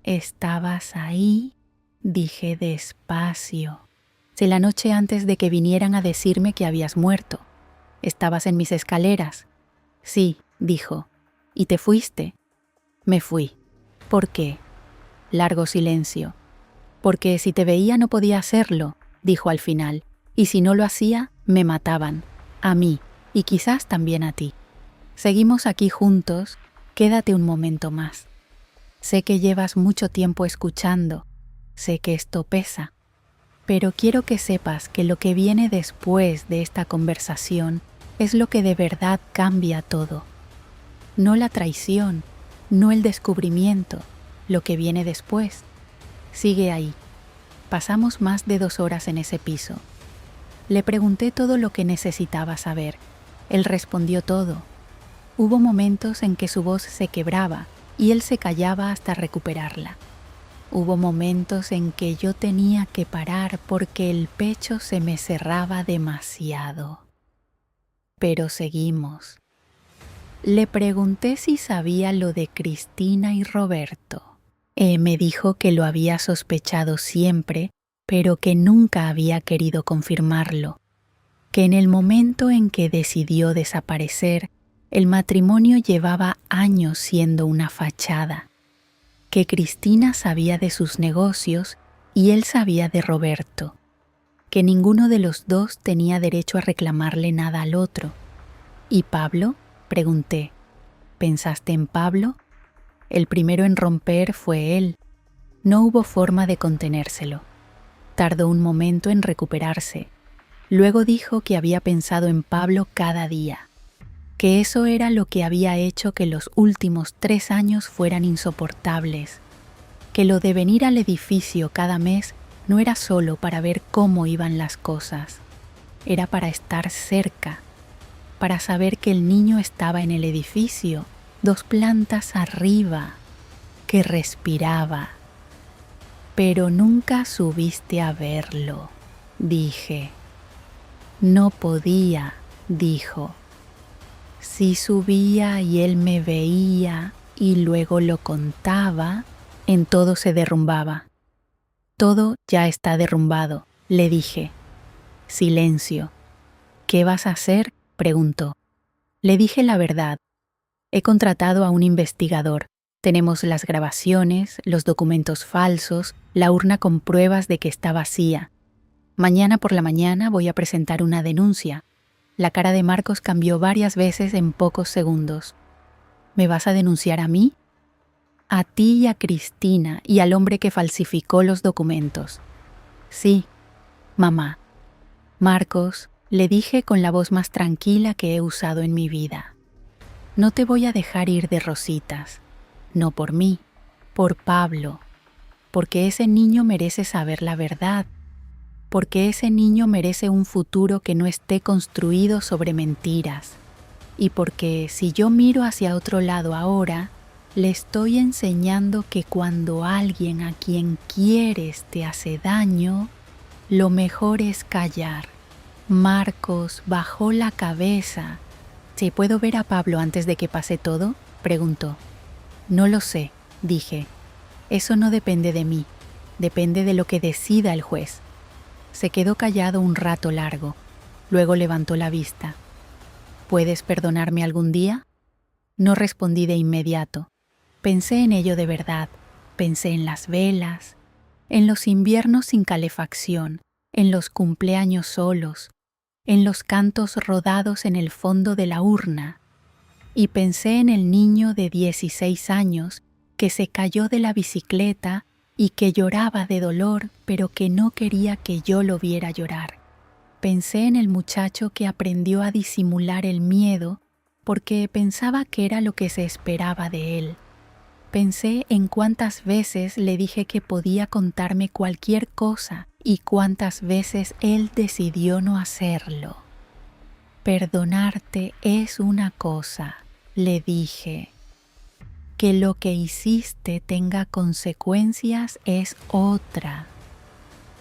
«¿Estabas ahí?», dije despacio. «Sí, la noche antes de que vinieran a decirme que habías muerto. ¿Estabas en mis escaleras?». «Sí», dijo. «¿Y te fuiste?». «Me fui». «¿Por qué?». Largo silencio. «Porque si te veía no podía hacerlo», dijo al final. «Y si no lo hacía, me mataban. A mí, y quizás también a ti. Seguimos aquí juntos, quédate un momento más. Sé que llevas mucho tiempo escuchando, sé que esto pesa, pero quiero que sepas que lo que viene después de esta conversación es lo que de verdad cambia todo. No la traición, no el descubrimiento, lo que viene después. Sigue ahí». Pasamos más de 2 horas en ese piso. Le pregunté todo lo que necesitaba saber. Él respondió todo. Hubo momentos en que su voz se quebraba y él se callaba hasta recuperarla. Hubo momentos en que yo tenía que parar porque el pecho se me cerraba demasiado. Pero seguimos. Le pregunté si sabía lo de Cristina y Roberto. Me dijo que lo había sospechado siempre, pero que nunca había querido confirmarlo. Que en el momento en que decidió desaparecer, el matrimonio llevaba años siendo una fachada. Que Cristina sabía de sus negocios y él sabía de Roberto. Que ninguno de los dos tenía derecho a reclamarle nada al otro. ¿Y Pablo?, pregunté. ¿Pensaste en Pablo? El primero en romper fue él. No hubo forma de contenérselo. Tardó un momento en recuperarse. Luego dijo que había pensado en Pablo cada día, que eso era lo que había hecho que los últimos 3 años fueran insoportables, que lo de venir al edificio cada mes no era solo para ver cómo iban las cosas, era para estar cerca, para saber que el niño estaba en el edificio, 2 plantas arriba, que respiraba. «Pero nunca subiste a verlo», dije. «No podía», dijo. «Si subía y él me veía y luego lo contaba, en todo se derrumbaba». «Todo ya está derrumbado», le dije. Silencio. «¿Qué vas a hacer?», preguntó. Le dije la verdad. He contratado a un investigador. Tenemos las grabaciones, los documentos falsos, la urna con pruebas de que está vacía. Mañana por la mañana voy a presentar una denuncia. La cara de Marcos cambió varias veces en pocos segundos. «¿Me vas a denunciar a mí?». «A ti y a Cristina y al hombre que falsificó los documentos». «Sí, mamá». «Marcos», le dije con la voz más tranquila que he usado en mi vida, «no te voy a dejar ir de rositas. No por mí, por Pablo. Porque ese niño merece saber la verdad. Porque ese niño merece un futuro que no esté construido sobre mentiras. Y porque si yo miro hacia otro lado ahora, le estoy enseñando que cuando alguien a quien quieres te hace daño, lo mejor es callar». Marcos bajó la cabeza. «¿Sí puedo ver a Pablo antes de que pase todo?», preguntó. «No lo sé», dije. «Eso no depende de mí, depende de lo que decida el juez». Se quedó callado un rato largo, luego levantó la vista. «¿Puedes perdonarme algún día?». No respondí de inmediato. Pensé en ello de verdad, pensé en las velas, en los inviernos sin calefacción, en los cumpleaños solos, en los cantos rodados en el fondo de la urna, y pensé en el niño de 16 años que se cayó de la bicicleta y que lloraba de dolor, pero que no quería que yo lo viera llorar. Pensé en el muchacho que aprendió a disimular el miedo porque pensaba que era lo que se esperaba de él. Pensé en cuántas veces le dije que podía contarme cualquier cosa y cuántas veces él decidió no hacerlo. Perdonarte es una cosa, le dije. Que lo que hiciste tenga consecuencias es otra.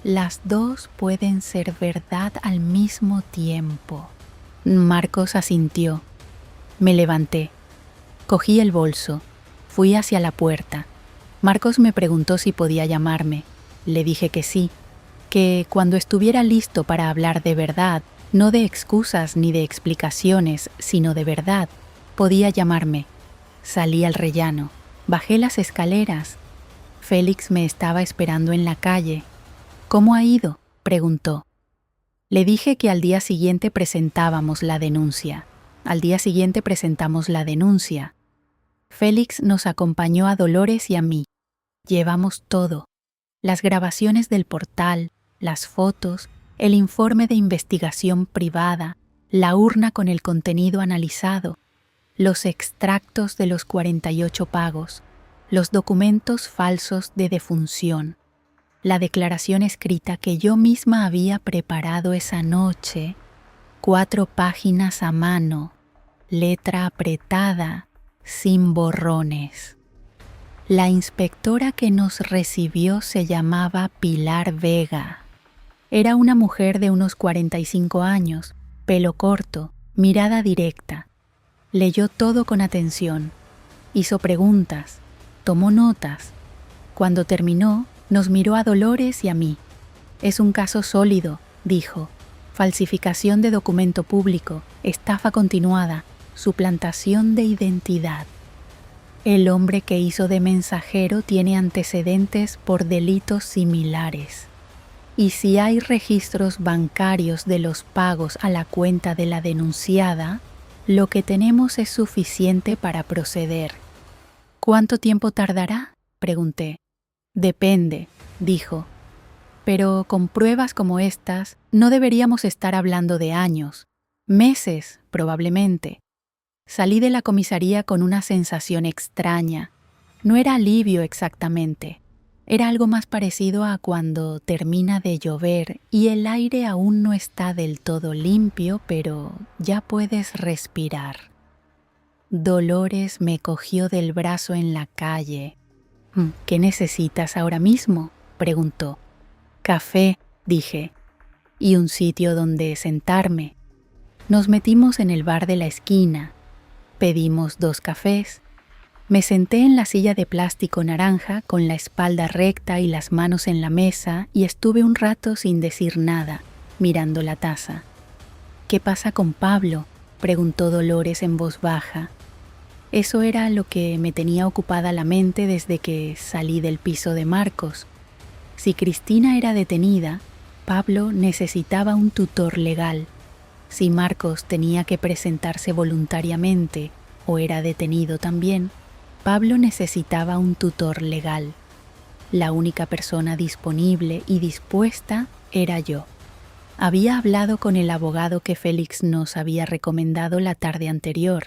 Las dos pueden ser verdad al mismo tiempo. Marcos asintió. Me levanté. Cogí el bolso. Fui hacia la puerta. Marcos me preguntó si podía llamarme. Le dije que sí, que cuando estuviera listo para hablar de verdad, no de excusas ni de explicaciones, sino de verdad, podía llamarme. Salí al rellano. Bajé las escaleras. Félix me estaba esperando en la calle. ¿Cómo ha ido?, preguntó. Le dije que al día siguiente presentábamos la denuncia. Al día siguiente presentamos la denuncia. Félix nos acompañó a Dolores y a mí. Llevamos todo: las grabaciones del portal, las fotos, el informe de investigación privada, la urna con el contenido analizado, los extractos de los 48 pagos, los documentos falsos de defunción, la declaración escrita que yo misma había preparado esa noche, 4 páginas a mano, letra apretada, sin borrones. La inspectora que nos recibió se llamaba Pilar Vega. Era una mujer de unos 45 años, pelo corto, mirada directa. Leyó todo con atención, hizo preguntas, tomó notas. Cuando terminó, nos miró a Dolores y a mí. Es un caso sólido, dijo. Falsificación de documento público, estafa continuada, suplantación de identidad. El hombre que hizo de mensajero tiene antecedentes por delitos similares. Y si hay registros bancarios de los pagos a la cuenta de la denunciada, lo que tenemos es suficiente para proceder. ¿Cuánto tiempo tardará?, pregunté. Depende, dijo. Pero con pruebas como estas, no deberíamos estar hablando de años. Meses, probablemente. Salí de la comisaría con una sensación extraña. No era alivio exactamente. Era algo más parecido a cuando termina de llover y el aire aún no está del todo limpio, pero ya puedes respirar. Dolores me cogió del brazo en la calle. ¿Qué necesitas ahora mismo?, preguntó. Café, dije, y un sitio donde sentarme. Nos metimos en el bar de la esquina. Pedimos 2 cafés. Me senté en la silla de plástico naranja con la espalda recta y las manos en la mesa y estuve un rato sin decir nada, mirando la taza. ¿Qué pasa con Pablo?, preguntó Dolores en voz baja. Eso era lo que me tenía ocupada la mente desde que salí del piso de Marcos. Si Cristina era detenida, Pablo necesitaba un tutor legal. Si Marcos tenía que presentarse voluntariamente o era detenido también, Pablo necesitaba un tutor legal. La única persona disponible y dispuesta era yo. Había hablado con el abogado que Félix nos había recomendado la tarde anterior.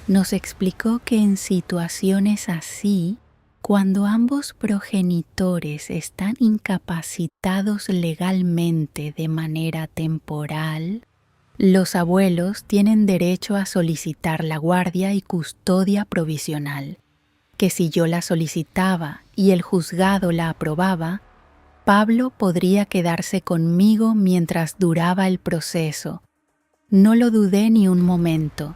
Nos explicó que en situaciones así, cuando ambos progenitores están incapacitados legalmente de manera temporal, los abuelos tienen derecho a solicitar la guardia y custodia provisional, que si yo la solicitaba y el juzgado la aprobaba, Pablo podría quedarse conmigo mientras duraba el proceso. No lo dudé ni un momento.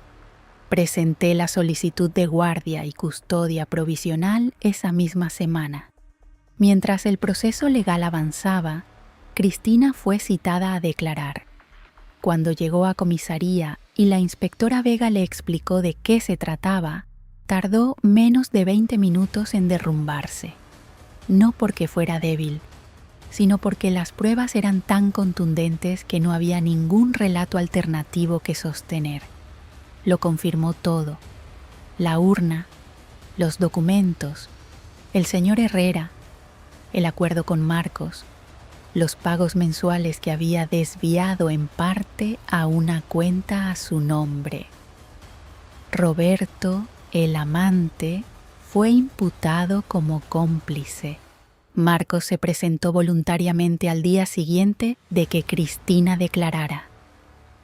Presenté la solicitud de guardia y custodia provisional esa misma semana. Mientras el proceso legal avanzaba, Cristina fue citada a declarar. Cuando llegó a comisaría y la inspectora Vega le explicó de qué se trataba, tardó menos de 20 minutos en derrumbarse. No porque fuera débil, sino porque las pruebas eran tan contundentes que no había ningún relato alternativo que sostener. Lo confirmó todo: la urna, los documentos, el señor Herrera, el acuerdo con Marcos, los pagos mensuales que había desviado en parte a una cuenta a su nombre. Roberto, el amante, fue imputado como cómplice. Marcos se presentó voluntariamente al día siguiente de que Cristina declarara.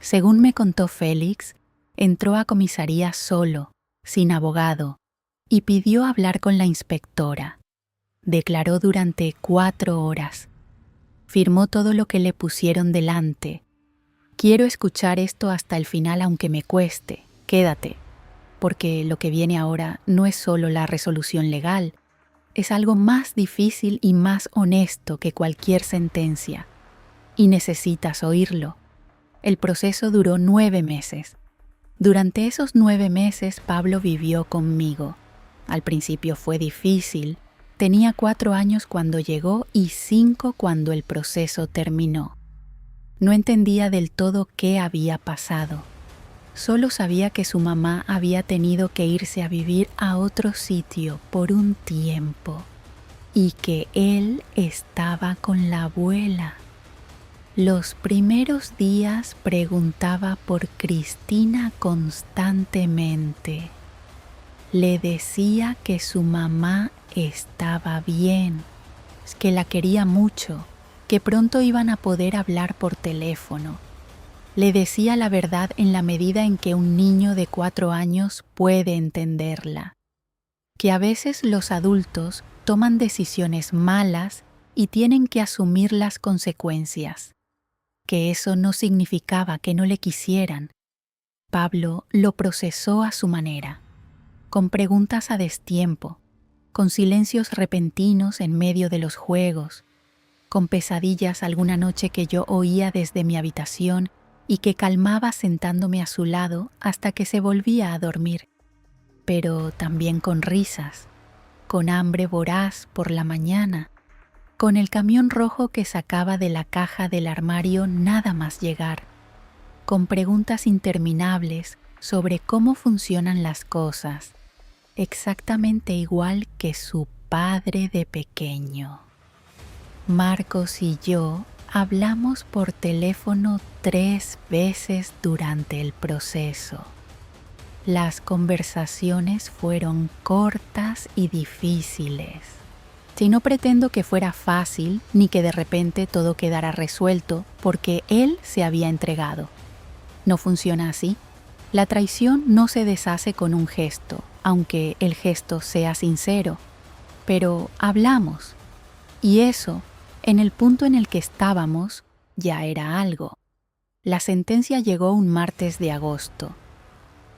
Según me contó Félix, entró a comisaría solo, sin abogado, y pidió hablar con la inspectora. Declaró durante 4 horas. Firmó todo lo que le pusieron delante. Quiero escuchar esto hasta el final aunque me cueste. Quédate, porque lo que viene ahora no es solo la resolución legal, es algo más difícil y más honesto que cualquier sentencia. Y necesitas oírlo. El proceso duró 9 meses. Durante esos 9 meses Pablo vivió conmigo. Al principio fue difícil. Tenía 4 años cuando llegó y 5 cuando el proceso terminó. No entendía del todo qué había pasado. Solo sabía que su mamá había tenido que irse a vivir a otro sitio por un tiempo y que él estaba con la abuela. Los primeros días preguntaba por Cristina constantemente. Le decía que su mamá estaba bien, que la quería mucho, que pronto iban a poder hablar por teléfono. Le decía la verdad en la medida en que un niño de 4 años puede entenderla, que a veces los adultos toman decisiones malas y tienen que asumir las consecuencias, que eso no significaba que no le quisieran. Pablo lo procesó a su manera, con preguntas a destiempo, con silencios repentinos en medio de los juegos, con pesadillas alguna noche que yo oía desde mi habitación y que calmaba sentándome a su lado hasta que se volvía a dormir, pero también con risas, con hambre voraz por la mañana, con el camión rojo que sacaba de la caja del armario nada más llegar, con preguntas interminables sobre cómo funcionan las cosas, exactamente igual que su padre de pequeño. Marcos y yo hablamos por teléfono 3 veces durante el proceso. Las conversaciones fueron cortas y difíciles. Si no pretendo que fuera fácil ni que de repente todo quedara resuelto porque él se había entregado. No funciona así. La traición no se deshace con un gesto, aunque el gesto sea sincero. Pero hablamos. Y eso, en el punto en el que estábamos, ya era algo. La sentencia llegó un martes de agosto.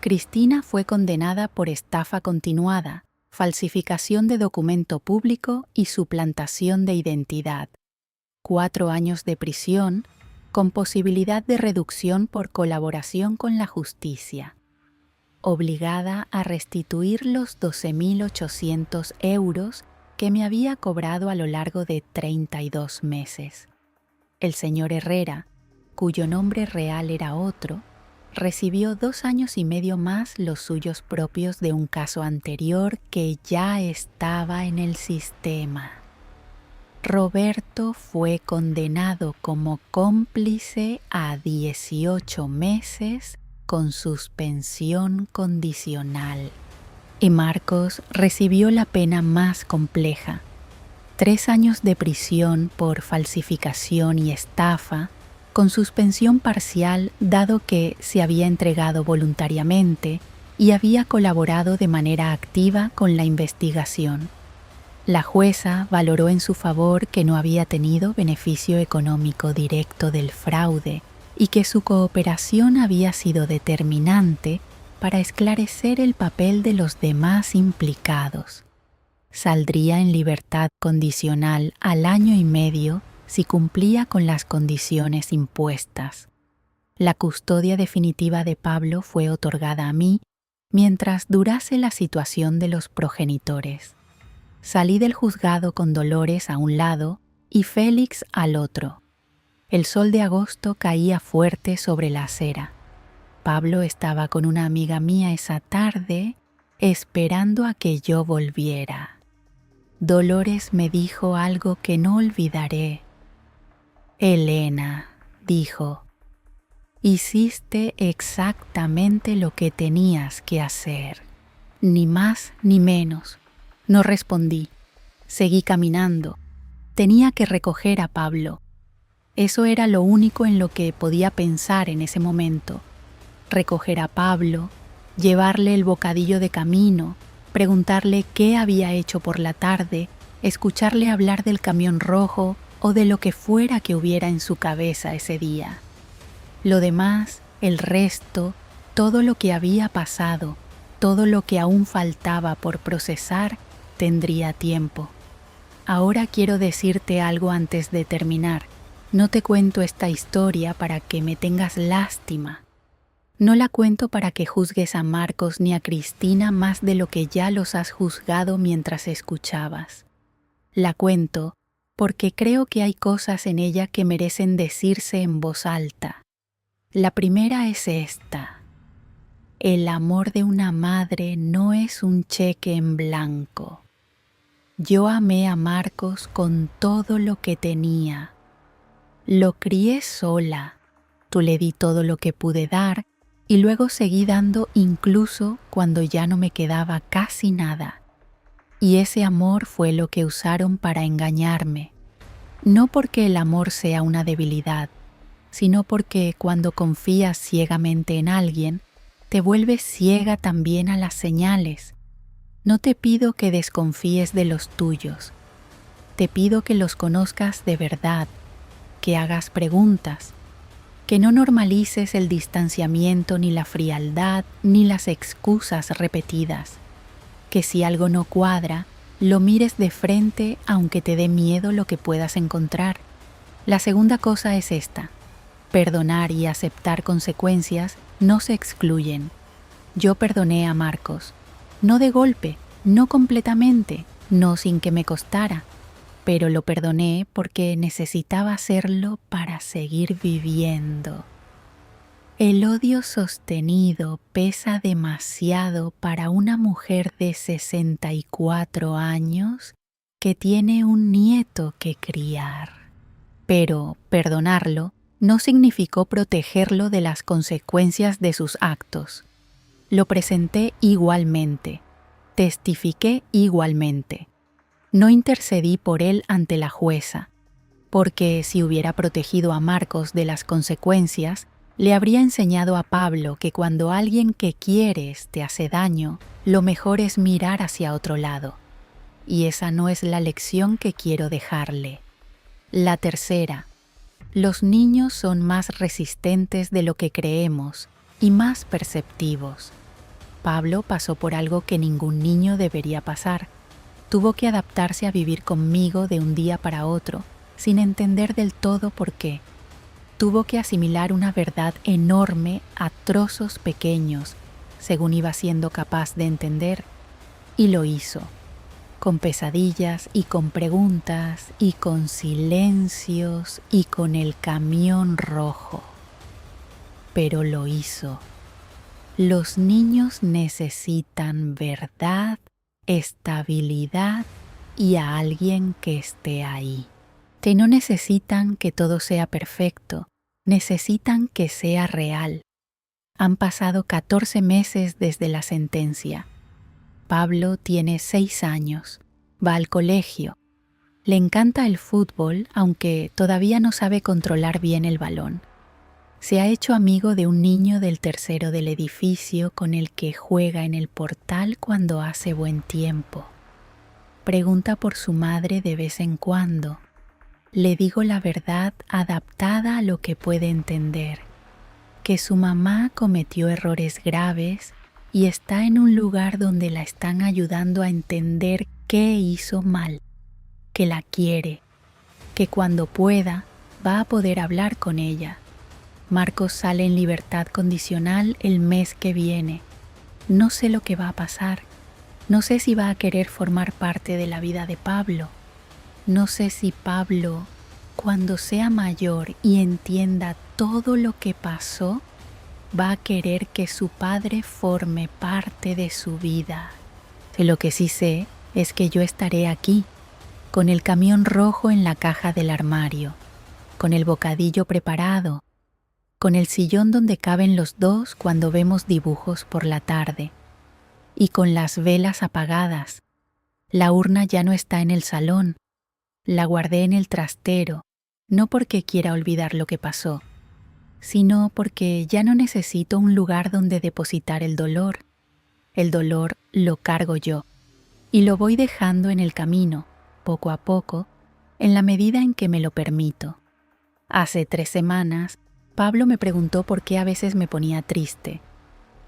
Cristina fue condenada por estafa continuada, falsificación de documento público y suplantación de identidad. 4 años de prisión, con posibilidad de reducción por colaboración con la justicia. Obligada a restituir los 12.800 euros que me había cobrado a lo largo de 32 meses. El señor Herrera, cuyo nombre real era otro, recibió 2 años y medio más los suyos propios de un caso anterior que ya estaba en el sistema. Roberto fue condenado como cómplice a 18 meses con suspensión condicional. Y Marcos recibió la pena más compleja: 3 años de prisión por falsificación y estafa, con suspensión parcial dado que se había entregado voluntariamente y había colaborado de manera activa con la investigación. La jueza valoró en su favor que no había tenido beneficio económico directo del fraude y que su cooperación había sido determinante para esclarecer el papel de los demás implicados. Saldría en libertad condicional al 1 año y medio si cumplía con las condiciones impuestas. La custodia definitiva de Pablo fue otorgada a mí mientras durase la situación de los progenitores. Salí del juzgado con Dolores a un lado y Félix al otro. El sol de agosto caía fuerte sobre la acera. Pablo estaba con una amiga mía esa tarde, esperando a que yo volviera. Dolores me dijo algo que no olvidaré. Elena, dijo, hiciste exactamente lo que tenías que hacer. Ni más ni menos. No respondí. Seguí caminando. Tenía que recoger a Pablo. Eso era lo único en lo que podía pensar en ese momento. Recoger a Pablo, llevarle el bocadillo de camino, preguntarle qué había hecho por la tarde, escucharle hablar del camión rojo o de lo que fuera que hubiera en su cabeza ese día. Lo demás, el resto, todo lo que había pasado, todo lo que aún faltaba por procesar, tendría tiempo. Ahora quiero decirte algo antes de terminar. No te cuento esta historia para que me tengas lástima. No la cuento para que juzgues a Marcos ni a Cristina más de lo que ya los has juzgado mientras escuchabas. La cuento porque creo que hay cosas en ella que merecen decirse en voz alta. La primera es esta. El amor de una madre no es un cheque en blanco. Yo amé a Marcos con todo lo que tenía. Lo crié sola. Tú le di todo lo que pude dar y luego seguí dando incluso cuando ya no me quedaba casi nada. Y ese amor fue lo que usaron para engañarme. No porque el amor sea una debilidad, sino porque cuando confías ciegamente en alguien, te vuelves ciega también a las señales. No te pido que desconfíes de los tuyos. Te pido que los conozcas de verdad, que hagas preguntas, que no normalices el distanciamiento ni la frialdad ni las excusas repetidas, que si algo no cuadra, lo mires de frente aunque te dé miedo lo que puedas encontrar. La segunda cosa es esta. Perdonar y aceptar consecuencias no se excluyen. Yo perdoné a Marcos. No de golpe, no completamente, no sin que me costara, pero lo perdoné porque necesitaba hacerlo para seguir viviendo. El odio sostenido pesa demasiado para una mujer de 64 años que tiene un nieto que criar. Pero perdonarlo no significó protegerlo de las consecuencias de sus actos. Lo presenté igualmente, testifiqué igualmente. No intercedí por él ante la jueza, porque si hubiera protegido a Marcos de las consecuencias, le habría enseñado a Pablo que cuando alguien que quieres te hace daño, lo mejor es mirar hacia otro lado. Y esa no es la lección que quiero dejarle. La tercera, los niños son más resistentes de lo que creemos y más perceptivos. Pablo pasó por algo que ningún niño debería pasar. Tuvo que adaptarse a vivir conmigo de un día para otro, sin entender del todo por qué. Tuvo que asimilar una verdad enorme a trozos pequeños, según iba siendo capaz de entender, y lo hizo, con pesadillas y con preguntas y con silencios y con el camión rojo. Pero lo hizo. Los niños necesitan verdad, estabilidad y a alguien que esté ahí. Que no necesitan que todo sea perfecto, necesitan que sea real. Han pasado 14 meses desde la sentencia. Pablo tiene 6 años, va al colegio. Le encanta el fútbol, aunque todavía no sabe controlar bien el balón. Se ha hecho amigo de un niño del tercero del edificio con el que juega en el portal cuando hace buen tiempo. Pregunta por su madre de vez en cuando. Le digo la verdad adaptada a lo que puede entender, que su mamá cometió errores graves y está en un lugar donde la están ayudando a entender qué hizo mal, que la quiere, que cuando pueda va a poder hablar con ella. Marcos sale en libertad condicional el mes que viene. No sé lo que va a pasar. No sé si va a querer formar parte de la vida de Pablo. No sé si Pablo, cuando sea mayor y entienda todo lo que pasó, va a querer que su padre forme parte de su vida. Lo que sí sé es que yo estaré aquí, con el camión rojo en la caja del armario, con el bocadillo preparado, con el sillón donde caben los dos cuando vemos dibujos por la tarde, y con las velas apagadas. La urna ya no está en el salón, la guardé en el trastero, no porque quiera olvidar lo que pasó, sino porque ya no necesito un lugar donde depositar el dolor. El dolor lo cargo yo, y lo voy dejando en el camino, poco a poco, en la medida en que me lo permito. Hace 3 semanas, Pablo me preguntó por qué a veces me ponía triste.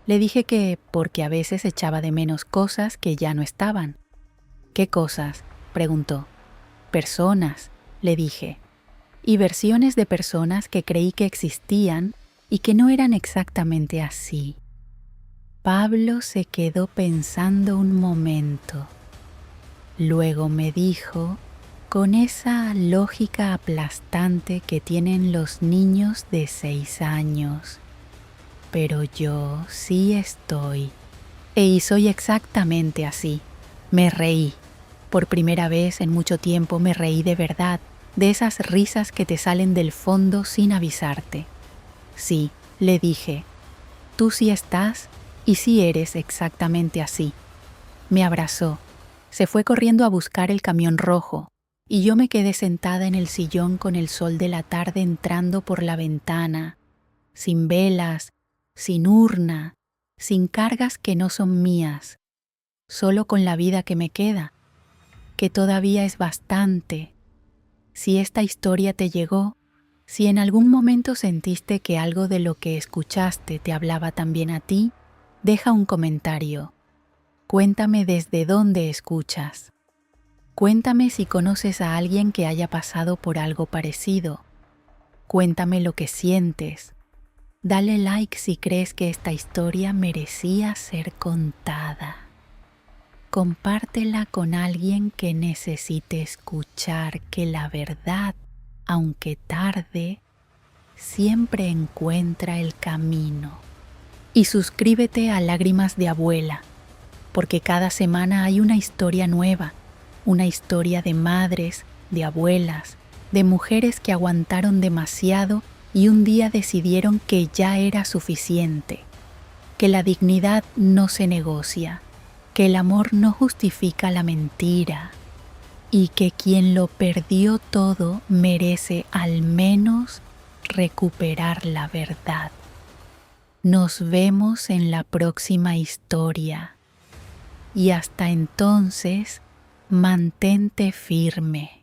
Le dije que porque a veces echaba de menos cosas que ya no estaban. ¿Qué cosas?, preguntó. Personas, le dije, y versiones de personas que creí que existían y que no eran exactamente así. Pablo se quedó pensando un momento. Luego me dijo, con esa lógica aplastante que tienen los niños de 6 años, pero yo sí estoy. Y soy exactamente así. Me reí. Por primera vez en mucho tiempo me reí de verdad, de esas risas que te salen del fondo sin avisarte. Sí, le dije, tú sí estás y sí eres exactamente así. Me abrazó, se fue corriendo a buscar el camión rojo, y yo me quedé sentada en el sillón con el sol de la tarde entrando por la ventana, sin velas, sin urna, sin cargas que no son mías, solo con la vida que me queda, que todavía es bastante. Si esta historia te llegó, si en algún momento sentiste que algo de lo que escuchaste te hablaba también a ti, deja un comentario. Cuéntame desde dónde escuchas. Cuéntame si conoces a alguien que haya pasado por algo parecido. Cuéntame lo que sientes. Dale like si crees que esta historia merecía ser contada. Compártela con alguien que necesite escuchar que la verdad, aunque tarde, siempre encuentra el camino. Y suscríbete a Lágrimas de Abuela, porque cada semana hay una historia nueva, una historia de madres, de abuelas, de mujeres que aguantaron demasiado y un día decidieron que ya era suficiente, que la dignidad no se negocia, que el amor no justifica la mentira y que quien lo perdió todo merece al menos recuperar la verdad. Nos vemos en la próxima historia y hasta entonces mantente firme.